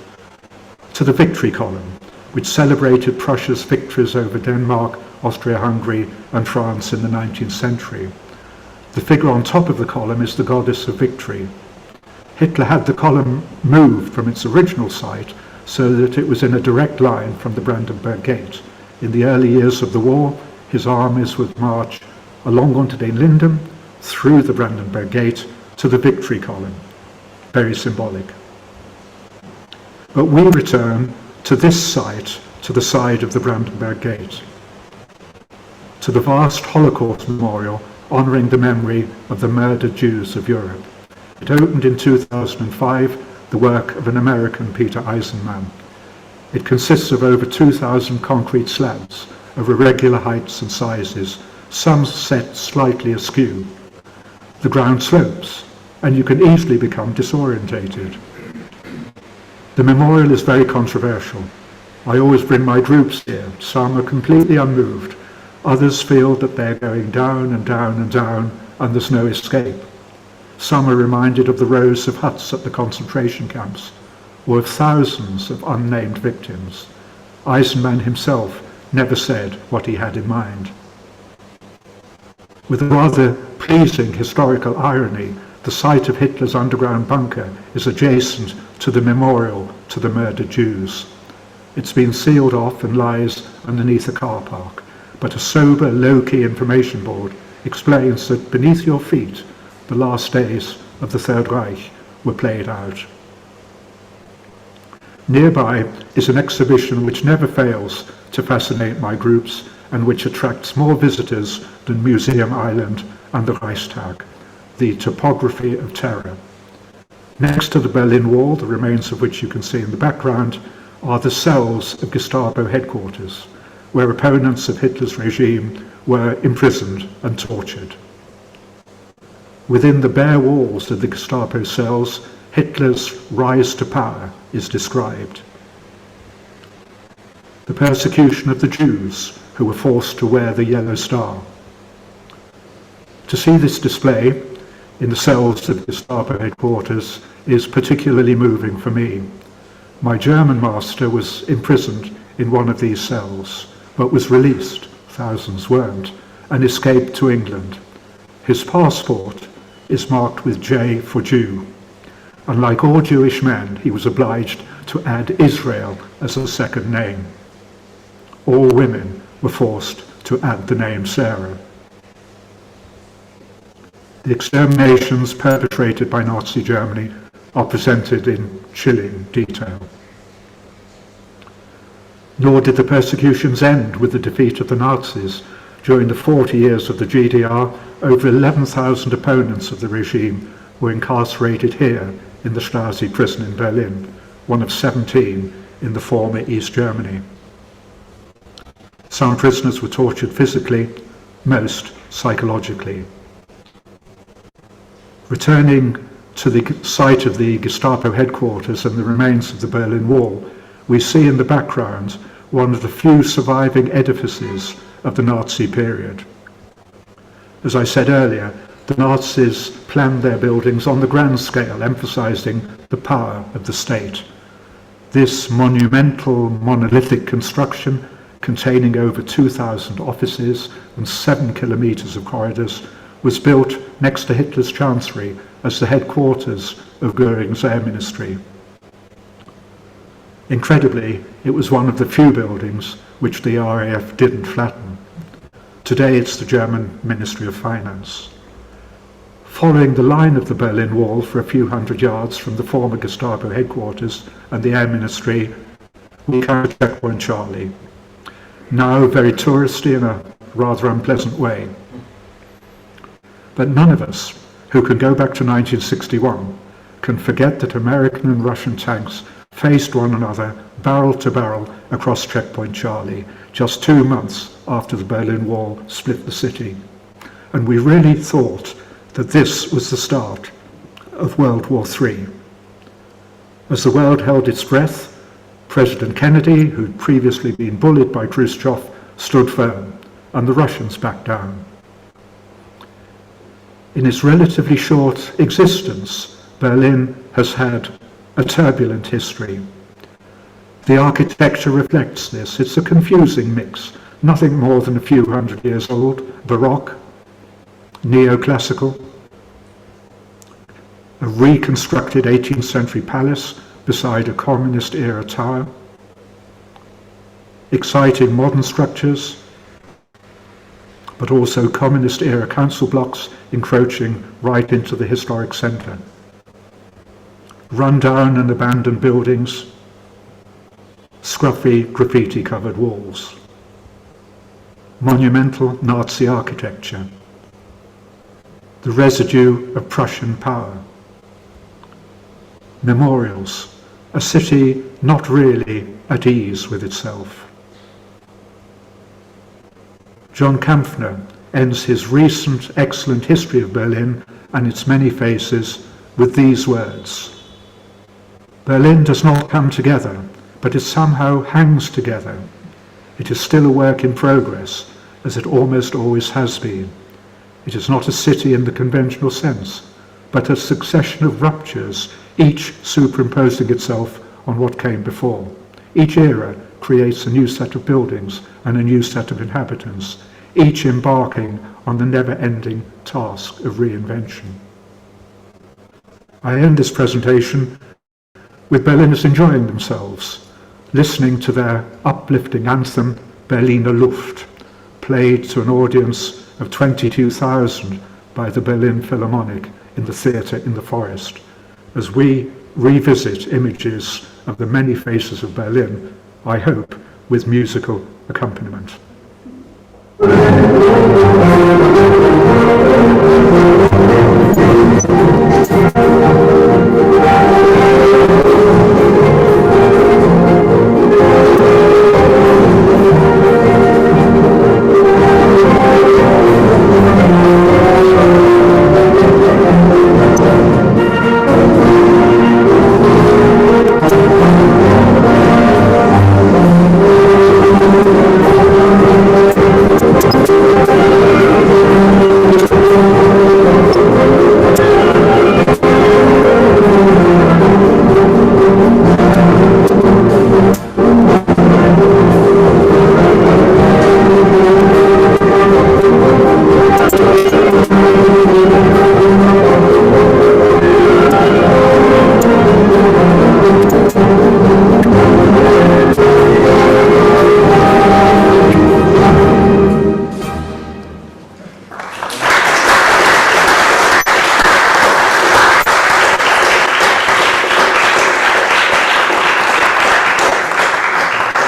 to the Victory Column, which celebrated Prussia's victories over Denmark, Austria-Hungary and France in the 19th century. The figure on top of the column is the goddess of victory. Hitler had the column moved from its original site so that it was in a direct line from the Brandenburg Gate. In the early years of the war, his armies would march along Unter den Linden, through the Brandenburg Gate to the Victory Column. Very symbolic. But we return to this site, to the side of the Brandenburg Gate, to the vast Holocaust Memorial honouring the memory of the murdered Jews of Europe. It opened in 2005, the work of an American, Peter Eisenman. It consists of over 2,000 concrete slabs of irregular heights and sizes, some set slightly askew. The ground slopes, and you can easily become disorientated. The memorial is very controversial. I always bring my groups here. Some are completely unmoved. Others feel that they're going down and down and down, and there's no escape. Some are reminded of the rows of huts at the concentration camps, or of thousands of unnamed victims. Eisenman himself never said what he had in mind. With a rather pleasing historical irony, the site of Hitler's underground bunker is adjacent to the memorial to the murdered Jews. It's been sealed off and lies underneath a car park, but a sober, low-key information board explains that beneath your feet, the last days of the Third Reich were played out. Nearby is an exhibition which never fails to fascinate my groups and which attracts more visitors than Museum Island and the Reichstag, the topography of terror. Next to the Berlin Wall, the remains of which you can see in the background, are the cells of Gestapo headquarters, where opponents of Hitler's regime were imprisoned and tortured. Within the bare walls of the Gestapo cells, Hitler's rise to power is described. The persecution of the Jews who were forced to wear the yellow star. To see this display in the cells of Gestapo headquarters is particularly moving for me. My German master was imprisoned in one of these cells, but was released, thousands weren't, and escaped to England. His passport is marked with J for Jew. Unlike all Jewish men, he was obliged to add Israel as a second name. All women were forced to add the name Sarah. The exterminations perpetrated by Nazi Germany are presented in chilling detail. Nor did the persecutions end with the defeat of the Nazis. During the 40 years of the GDR, over 11,000 opponents of the regime were incarcerated here in the Stasi prison in Berlin, one of 17 in the former East Germany. Some prisoners were tortured physically, most psychologically. Returning to the site of the Gestapo headquarters and the remains of the Berlin Wall, we see in the background one of the few surviving edifices of the Nazi period. As I said earlier, the Nazis planned their buildings on the grand scale, emphasizing the power of the state. This monumental, monolithic construction, containing over 2,000 offices and 7 kilometers of corridors, was built next to Hitler's chancellery as the headquarters of Göring's air ministry. Incredibly, it was one of the few buildings which the RAF didn't flatten. Today it's the German Ministry of Finance. Following the line of the Berlin Wall for a few hundred yards from the former Gestapo headquarters and the air ministry, we come to Checkpoint Charlie, now very touristy in a rather unpleasant way. But none of us who can go back to 1961 can forget that American and Russian tanks faced one another barrel to barrel across Checkpoint Charlie just 2 months after the Berlin Wall split the city. And we really thought that this was the start of World War III. As the world held its breath, President Kennedy, who'd previously been bullied by Khrushchev, stood firm, and the Russians backed down. In its relatively short existence, Berlin has had a turbulent history. The architecture reflects this. It's a confusing mix, nothing more than a few hundred years old, Baroque, neoclassical, a reconstructed 18th century palace beside a communist-era tower, exciting modern structures, but also communist-era council blocks encroaching right into the historic centre. Run-down and abandoned buildings, scruffy graffiti-covered walls, monumental Nazi architecture, the residue of Prussian power, memorials, a city not really at ease with itself. John Kampfner ends his recent excellent history of Berlin and its many faces with these words: Berlin does not come together, but it somehow hangs together. It is still a work in progress, as it almost always has been. It is not a city in the conventional sense, but a succession of ruptures, each superimposing itself on what came before. Each era creates a new set of buildings and a new set of inhabitants, each embarking on the never-ending task of reinvention. I end this presentation with Berliners enjoying themselves, listening to their uplifting anthem, Berliner Luft, played to an audience of 22,000 by the Berlin Philharmonic in the theatre in the forest, as we revisit images of the many faces of Berlin, I hope with musical accompaniment.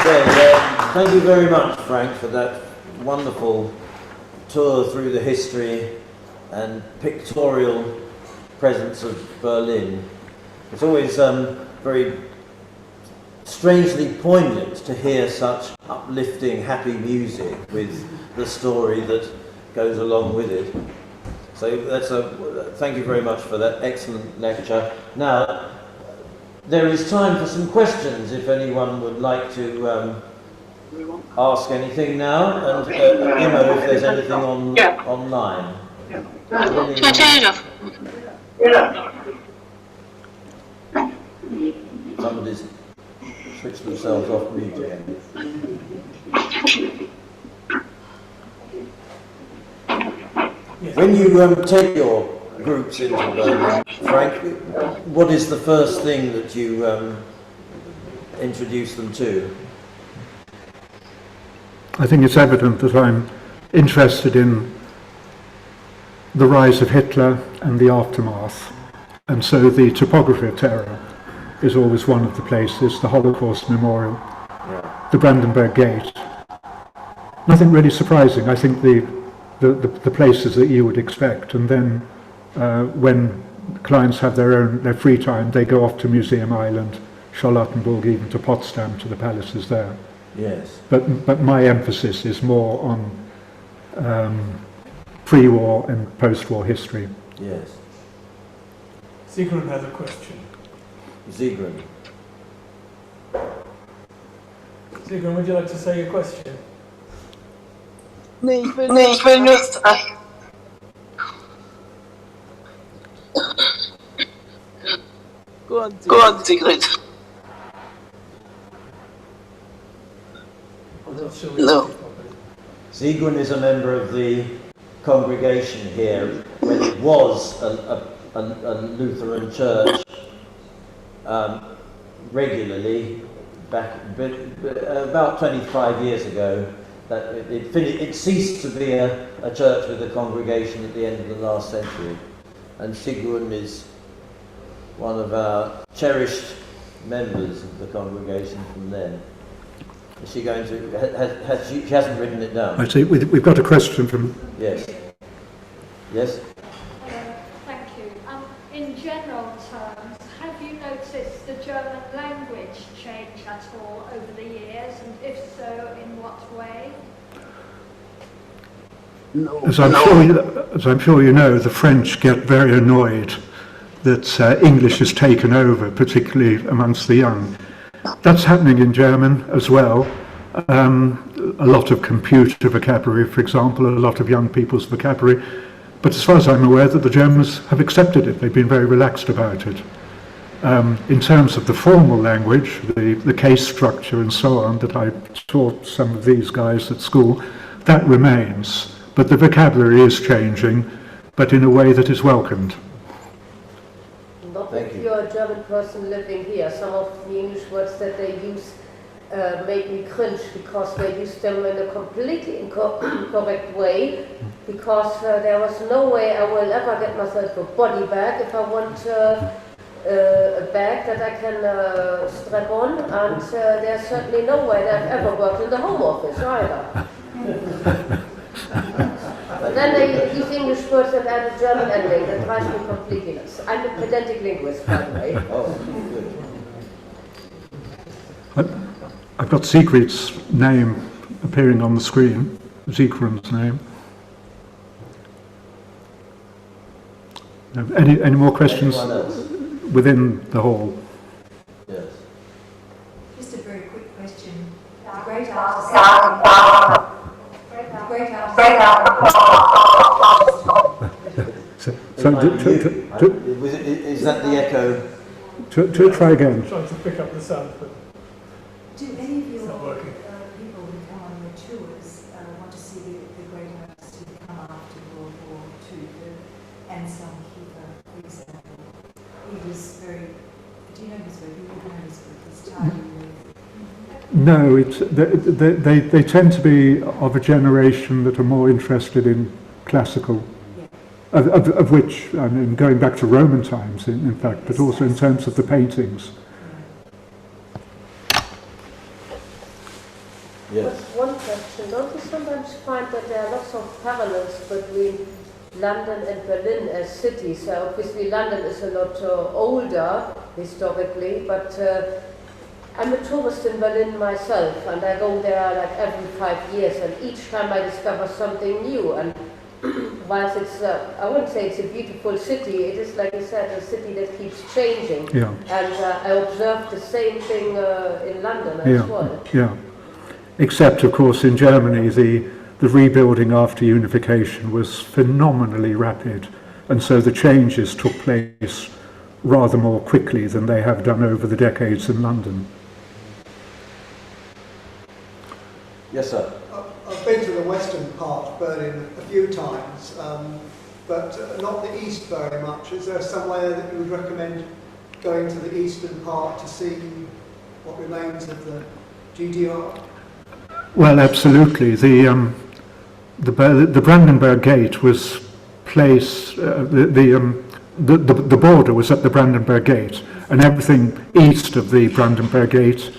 say, thank you very much, Frank, for that wonderful tour through the history and pictorial presence of Berlin. It's always very strangely poignant to hear such uplifting, happy music with the story that goes along with it. So thank you very much for that excellent lecture. Now, there is time for some questions if anyone would like to ask anything now, and Immo, if there's anything online. Somebody's switched themselves off mute again. When you take your groups into Berlin, Frank, what is the first thing that you introduce them to? I think it's evident that I'm interested in the rise of Hitler and the aftermath, and so the topography of terror is always one of the places, the Holocaust Memorial, the Brandenburg Gate. Nothing really surprising. I think the places that you would expect, and then when clients have their free time, they go off to Museum Island, Charlottenburg, even to Potsdam, to the palaces there. Yes. But my emphasis is more on pre-war and post-war history. Yes. Sigrun has a question. Sigrun. Sigrun, would you like to say your question? Nee, ich will nicht. Go on, Sigrid. No. Sigrun is a member of the congregation here when it was a Lutheran church regularly back about 25 years ago. That it ceased to be a church with a congregation at the end of the last century, and Sigrun is one of our cherished members of the congregation from then. Is she going to? She hasn't written it down. I see. We've got a question from. Yes. Yes. Thank you. In general terms, have you noticed the German language change at all over the years, and if so, in what way? As I'm sure you know, the French get very annoyed that English is taken over, particularly amongst the young. That's happening in German as well. A lot of computer vocabulary, for example, a lot of young people's vocabulary. But as far as I'm aware, that the Germans have accepted it. They've been very relaxed about it. In terms of the formal language, the case structure and so on, that I taught some of these guys at school, that remains. But the vocabulary is changing, but in a way that is welcomed. Not if you're a German person living here. Some of the English words that they use make me cringe because they use them in a completely incorrect way, because there was no way I will ever get myself a body bag if I want a bag that I can strap on, and there's certainly no way that I've ever worked in the home office either. But then they use English words that add a German ending. That drives me completely nuts. I'm a pedantic linguist, by the way. Oh, good. I've got Sigrid's name appearing on the screen, Sigrun's name. Any more questions within the hall? Yes. Just a very quick question. The great artist. Is that the echo? To try again. I'm trying to pick up the sound, but Do any of your it's not working. people who come on your tours want to see the great artists who come after World War II, the Anselm Kiefer, for example? He was very. Do you know his work? You would know his work. He's tidy with. No, they tend to be of a generation that are more interested in classical, of which, I mean, going back to Roman times, in fact, but also in terms of the paintings. Yes. Just one question. Don't you sometimes find that there are lots of parallels between London and Berlin as cities? Obviously, London is a lot older historically, but I'm a tourist in Berlin myself, and I go there like every 5 years, and each time I discover something new. And whilst it's, I wouldn't say it's a beautiful city, it is, like you said, a city that keeps changing. Yeah. And I observed the same thing in London as well. Yeah. Except, of course, in Germany, the rebuilding after unification was phenomenally rapid, and so the changes took place rather more quickly than they have done over the decades in London. Yes, sir. I've been to the western part of Berlin a few times, but not the east very much. Is there somewhere that you would recommend going to the eastern part to see what remains of the GDR? Well, absolutely. The Brandenburg Gate was placed. The border was at the Brandenburg Gate, and everything east of the Brandenburg Gate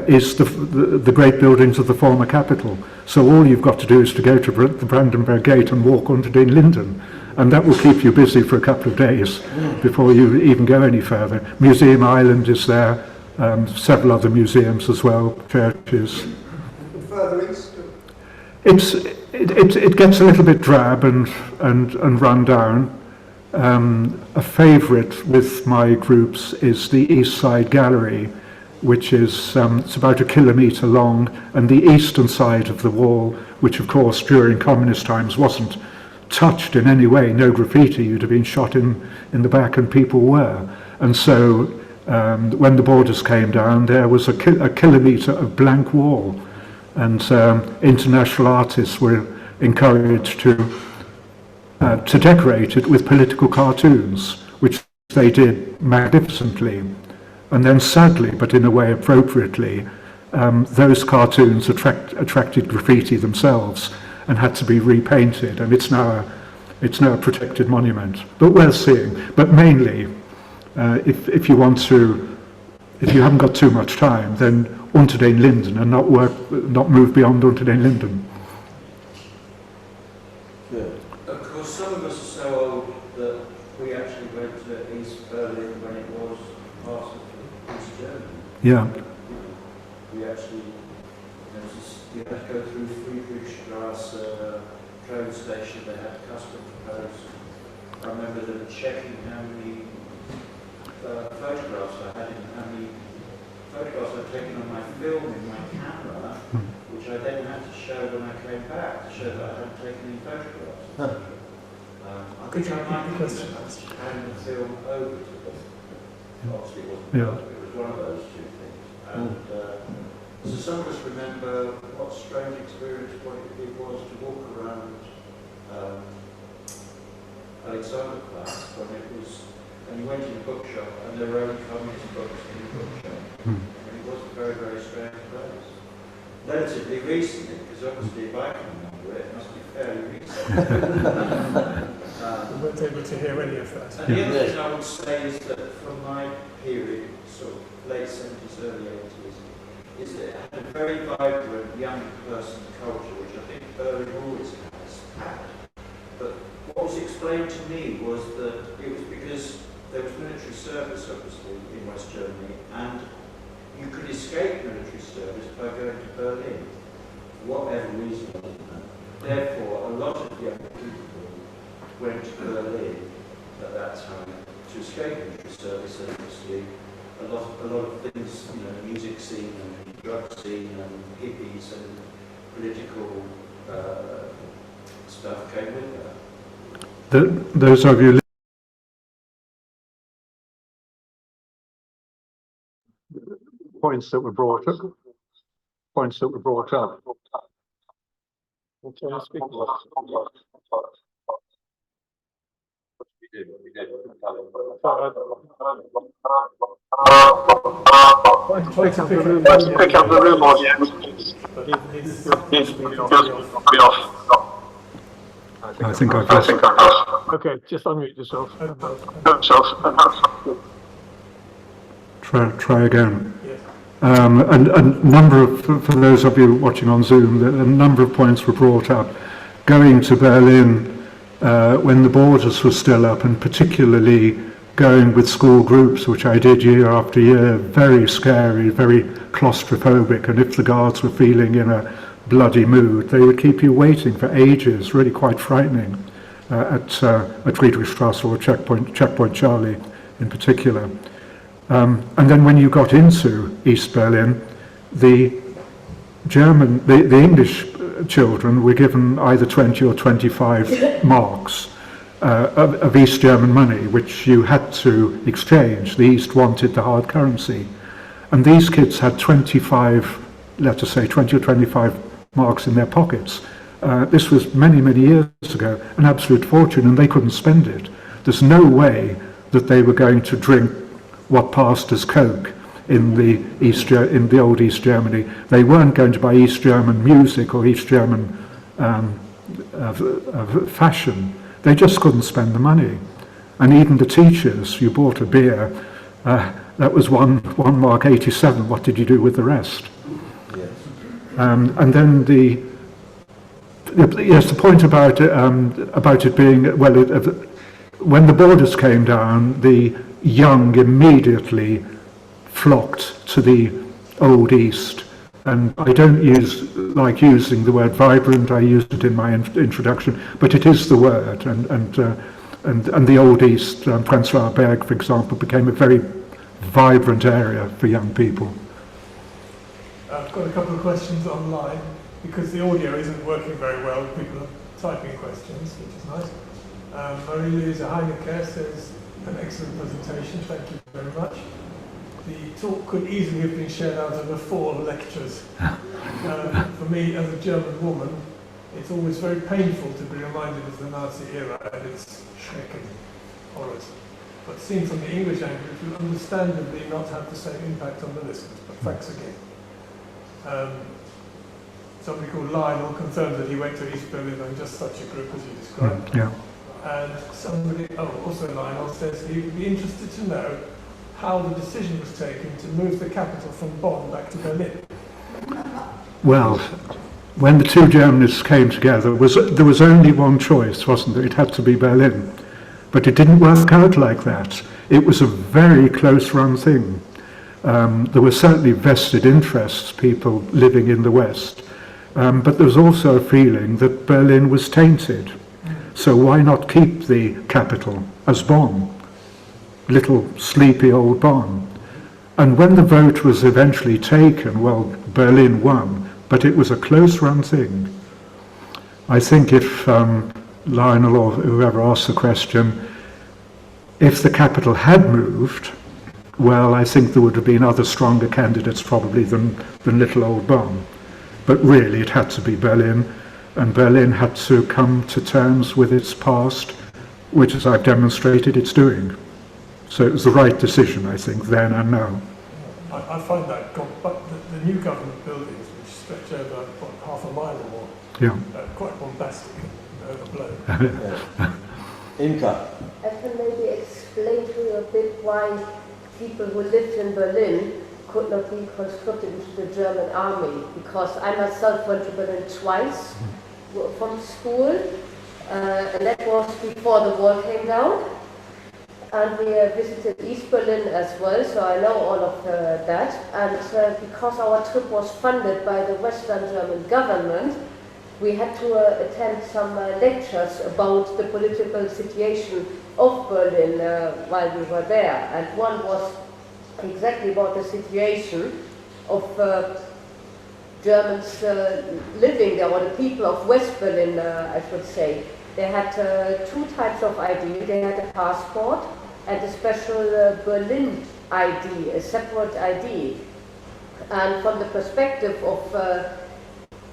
is the great buildings of the former capital. So all you've got to do is to go to the Brandenburg Gate and walk onto den Linden, and that will keep you busy for a couple of days before you even go any further. Museum Island is there, several other museums as well, churches. And further east? It gets a little bit drab and run down. A favourite with my groups is the East Side Gallery, which is it's about 1 kilometre long, and the eastern side of the wall, which of course during communist times wasn't touched in any way, no graffiti, you'd have been shot in the back, and people were. And so when the borders came down, there was a kilometre of blank wall, and international artists were encouraged to decorate it with political cartoons, which they did magnificently. And then sadly, but in a way appropriately, those cartoons attracted graffiti themselves and had to be repainted, and it's now a protected monument, but worth seeing. But mainly, if you haven't got too much time, then Unter den Linden, and not move beyond Unter den Linden. Of course, some of us are so old that we actually went to East Berlin when it was part of East Germany. Yeah. We actually, we had to go through Friedrichstrasse train station. They had custom codes. I remember them checking how many photographs I had, and how many photographs I'd taken on my film in my camera, which I then had to show when I came back to show that I hadn't taken any photographs. I think I might have hand the film over to them. Obviously it wasn't, it was one of those two things. And so some of us remember what a strange experience it was to walk around Alexanderplatz when it was, and you went in a bookshop and there were only communist books in the bookshop. And it was a very, very strange place. Relatively recently, because obviously if I can remember it, it must be fairly recent. We weren't able to hear any of that. And the other thing I would say is that from my period, sort of late 70s, early 80s, is that it had a very vibrant young person culture, which I think Berlin always has had. But what was explained to me was that it was because there was military service, obviously, in West Germany, and you could escape military service by going to Berlin, for whatever reason. Therefore, a lot of young people went to Berlin at that time to escape military service, and obviously a lot of things, the music scene and drug scene and hippies and political stuff came with that. Those of you points that were brought up. Okay, speak. Let's pick up the room audience. I think I've lost. Okay, just unmute yourself. Try again. Yes. And a number of, for those of you watching on Zoom, a number of points were brought up. Going to Berlin when the borders were still up, and particularly going with school groups, which I did year after year, very scary, very claustrophobic, and if the guards were feeling in a bloody mood, they would keep you waiting for ages, really quite frightening, at Friedrichstrasse or Checkpoint Charlie in particular. And then when you got into East Berlin, the English children were given either 20 or 25 marks of East German money, which you had to exchange. The East wanted the hard currency. And these kids had 25, let us say 20 or 25 marks in their pockets. This was many, many years ago, an absolute fortune, and they couldn't spend it. There's no way that they were going to drink what passed as Coke in the old East Germany. They weren't going to buy East German music or East German fashion. They just couldn't spend the money. And even the teachers, you bought a beer, that was one mark 87. What did you do with the rest? Yes. And then the point about it being, well, when the borders came down, the young immediately flocked to the Old East. And I don't like using the word vibrant. I used it in my introduction, but it is the word. And the Old East, Prenzlauer Berg, for example, became a very vibrant area for young people. I've got a couple of questions online because the audio isn't working very well. People are typing questions, which is nice. Marie-Louise Heineke says, an excellent presentation, thank you very much. The talk could easily have been shared out over 4 lectures. For me, as a German woman, it's always very painful to be reminded of the Nazi era and its Schrecken, horrors. But seen from the English angle, it will understandably not have the same impact on the listeners. But thanks again. Somebody called Lionel confirmed that he went to East Berlin on just such a group as you described. Yeah. And somebody, also Lionel, says he would be interested to know how the decision was taken to move the capital from Bonn back to Berlin. Well, when the two Germanys came together, there was only one choice, wasn't there? It had to be Berlin. But it didn't work out like that. It was a very close-run thing. There were certainly vested interests, people living in the West. But there was also a feeling that Berlin was tainted. So why not keep the capital as Bonn? Little sleepy old Bonn. And when the vote was eventually taken, well, Berlin won, but it was a close-run thing. I think if Lionel or whoever asked the question, if the capital had moved, well, I think there would have been other stronger candidates probably than little old Bonn. But really it had to be Berlin, and Berlin had to come to terms with its past, which, as I've demonstrated, it's doing. So it was the right decision, I think, then and now. I find that, but the new government buildings, which stretch over half a mile or more, quite bombastic and overblown. Imka. I can maybe explain to you a bit why people who lived in Berlin could not be conscripted into the German army, because I myself went to Berlin twice from school, and that was before the wall came down. And we visited East Berlin as well, so I know all of that. And because our trip was funded by the Western German government, we had to attend some lectures about the political situation of Berlin while we were there. And one was exactly about the situation of Germans living there, or the people of West Berlin, I should say. They had 2 types of ID. They had a passport and a special Berlin ID, a separate ID. And from the perspective of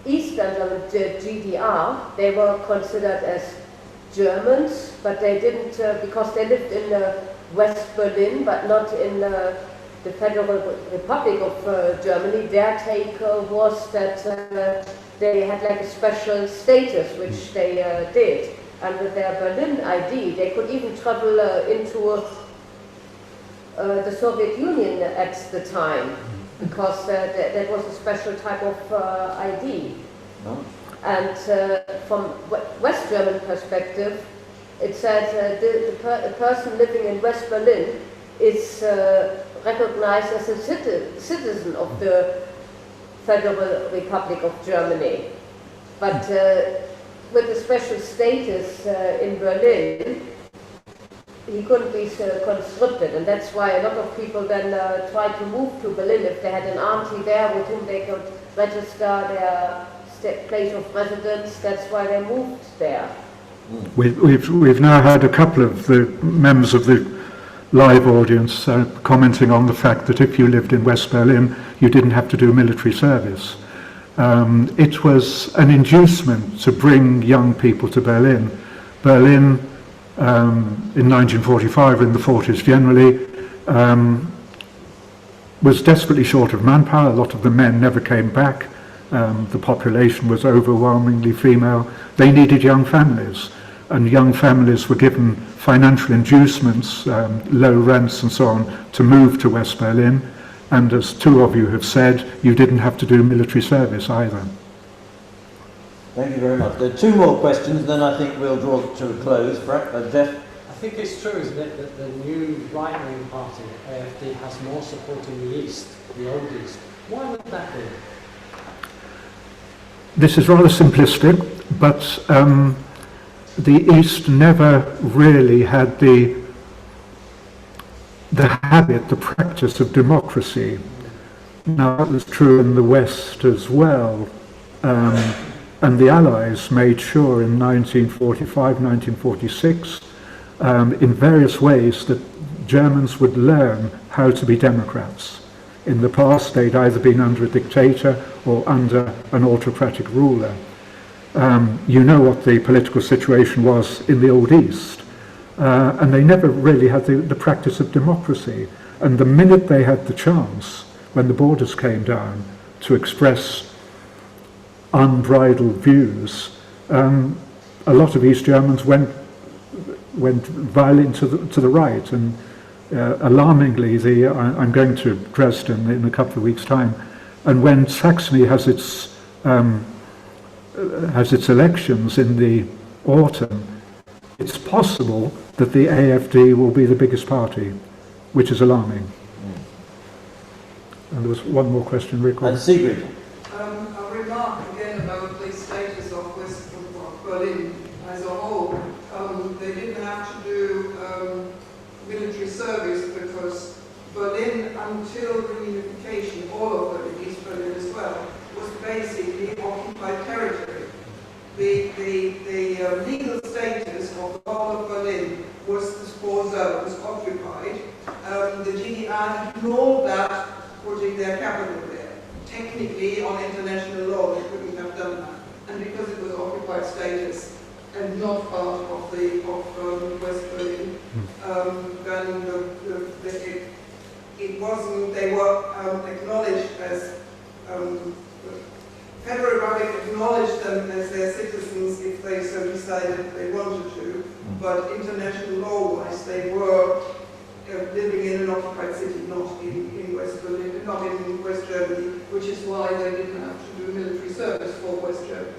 Eastern German, GDR, they were considered as Germans, but they didn't, because they lived in West Berlin, but not in the Federal Republic of Germany. Their take was that they had like a special status, which they did. And with their Berlin ID, they could even travel into the Soviet Union at the time. because that was a special type of ID. Oh. And from West German perspective, it said the person living in West Berlin is recognized as a citizen of the Federal Republic of Germany. But with a special status in Berlin, he couldn't be conscripted, and that's why a lot of people then tried to move to Berlin if they had an auntie there with whom they could register their place of residence. That's why they moved there. We've now had a couple of the members of the live audience commenting on the fact that if you lived in West Berlin, you didn't have to do military service. It was an inducement to bring young people to Berlin. Berlin, in 1945, in the 40s generally, was desperately short of manpower. A lot of the men never came back. The population was overwhelmingly female. They needed young families, and young families were given financial inducements, low rents and so on, to move to West Berlin. And as two of you have said, you didn't have to do military service either. Thank you very much. There are two more questions, then I think we'll draw to a close. Jeff? I think it's true, isn't it, that the new right-wing party, AFD, has more support in the East, the old East. Why would that be? This is rather simplistic, but the East never really had the habit, the practice of democracy. Now, that was true in the West as well. And the Allies made sure in 1945, 1946, in various ways that Germans would learn how to be democrats. In the past, they'd either been under a dictator or under an autocratic ruler. You know what the political situation was in the Old East. And they never really had the practice of democracy. And the minute they had the chance, when the borders came down, to express unbridled views, a lot of East Germans went violent to the right, and alarmingly, I'm going to Dresden in a couple of weeks' time, and when Saxony has its elections in the autumn, it's possible that the AFD will be the biggest party, which is alarming. And there was one more question, Rick. And Sigrid. A remark again about the status of West Berlin as a whole. They didn't have to do military service because Berlin, until reunification, all of Berlin, East Berlin as well, was basically occupied territory. The legal status of the whole of Berlin was the four zones occupied. The GDR ignored that, putting their capital there. Technically, on international law, they couldn't have done that. And because it was occupied status and not part of West Berlin, then it wasn't. They were acknowledged as. Federal Republic acknowledged them as their citizens if they so decided they wanted to, but international law-wise they were living in an occupied city, not in West Berlin, not in West Germany, which is why they didn't have to do military service for West Germany.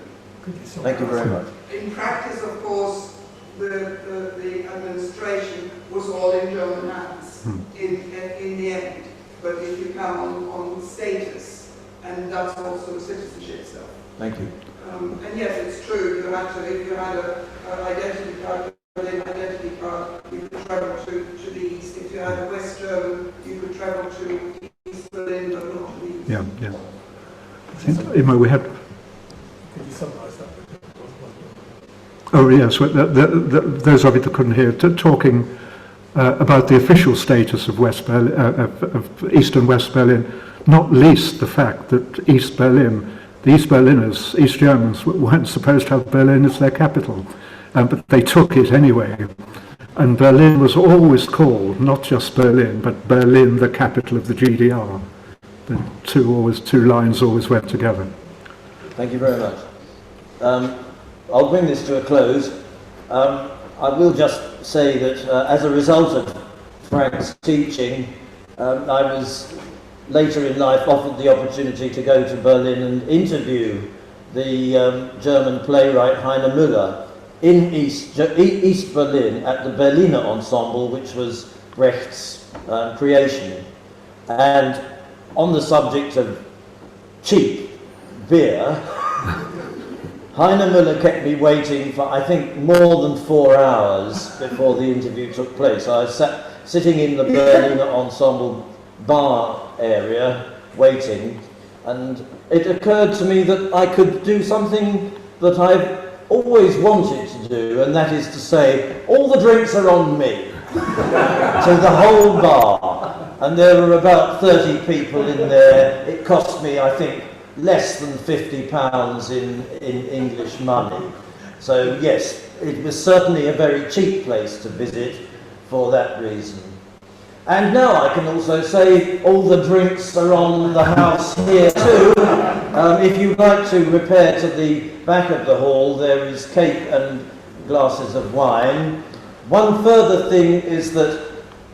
Thank you very much. In practice, of course, the administration was all in German hands in the end, but if you come on status, and that's also citizenship stuff. Thank you. And yes, it's true. If you had an identity card, you could travel to the east. If you had a West German, you could travel to East Berlin, but not to the east. Yeah. Emma, we had. Could you summarise that? Oh yes, those of you that couldn't hear, talking about the official status of West Berlin, of East and West Berlin. Not least the fact that East Berlin, the East Berliners, East Germans, weren't supposed to have Berlin as their capital, but they took it anyway. And Berlin was always called, not just Berlin, but Berlin, the capital of the GDR. The two lines always went together. Thank you very much. I'll bring this to a close. I will just say that as a result of Frank's teaching, I was later in life offered the opportunity to go to Berlin and interview the German playwright Heine Müller in East Berlin at the Berliner Ensemble, which was Brecht's creation. And on the subject of cheap beer, Heine Müller kept me waiting for, I think, more than 4 hours before the interview took place. I was sitting in the Berliner Ensemble bar area waiting, and it occurred to me that I could do something that I've always wanted to do, and that is to say, all the drinks are on me, to the whole bar. And there were about 30 people in there. It cost me, I think, less than £50 in English money. So yes, it was certainly a very cheap place to visit for that reason. And now I can also say all the drinks are on the house here too. If you'd like to repair to the back of the hall, there is cake and glasses of wine. One further thing is that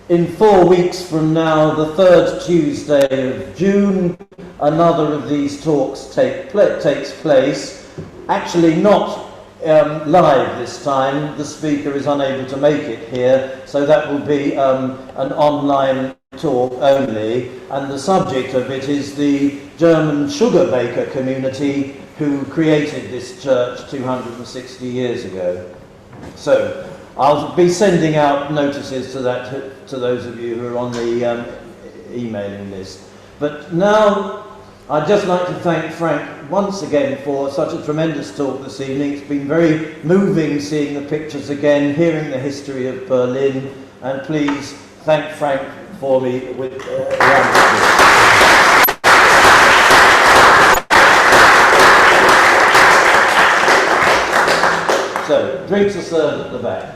in 4 weeks from now, the 3rd Tuesday of June, another of these talks takes place. Actually not live this time. The speaker is unable to make it here, so that will be an online talk only. And the subject of it is the German sugar baker community who created this church 260 years ago. So I'll be sending out notices to those of you who are on the emailing list. But now I'd just like to thank Frank once again for such a tremendous talk this evening. It's been very moving seeing the pictures again, hearing the history of Berlin, and please thank Frank for me with a round of applause. So, drinks are served at the back.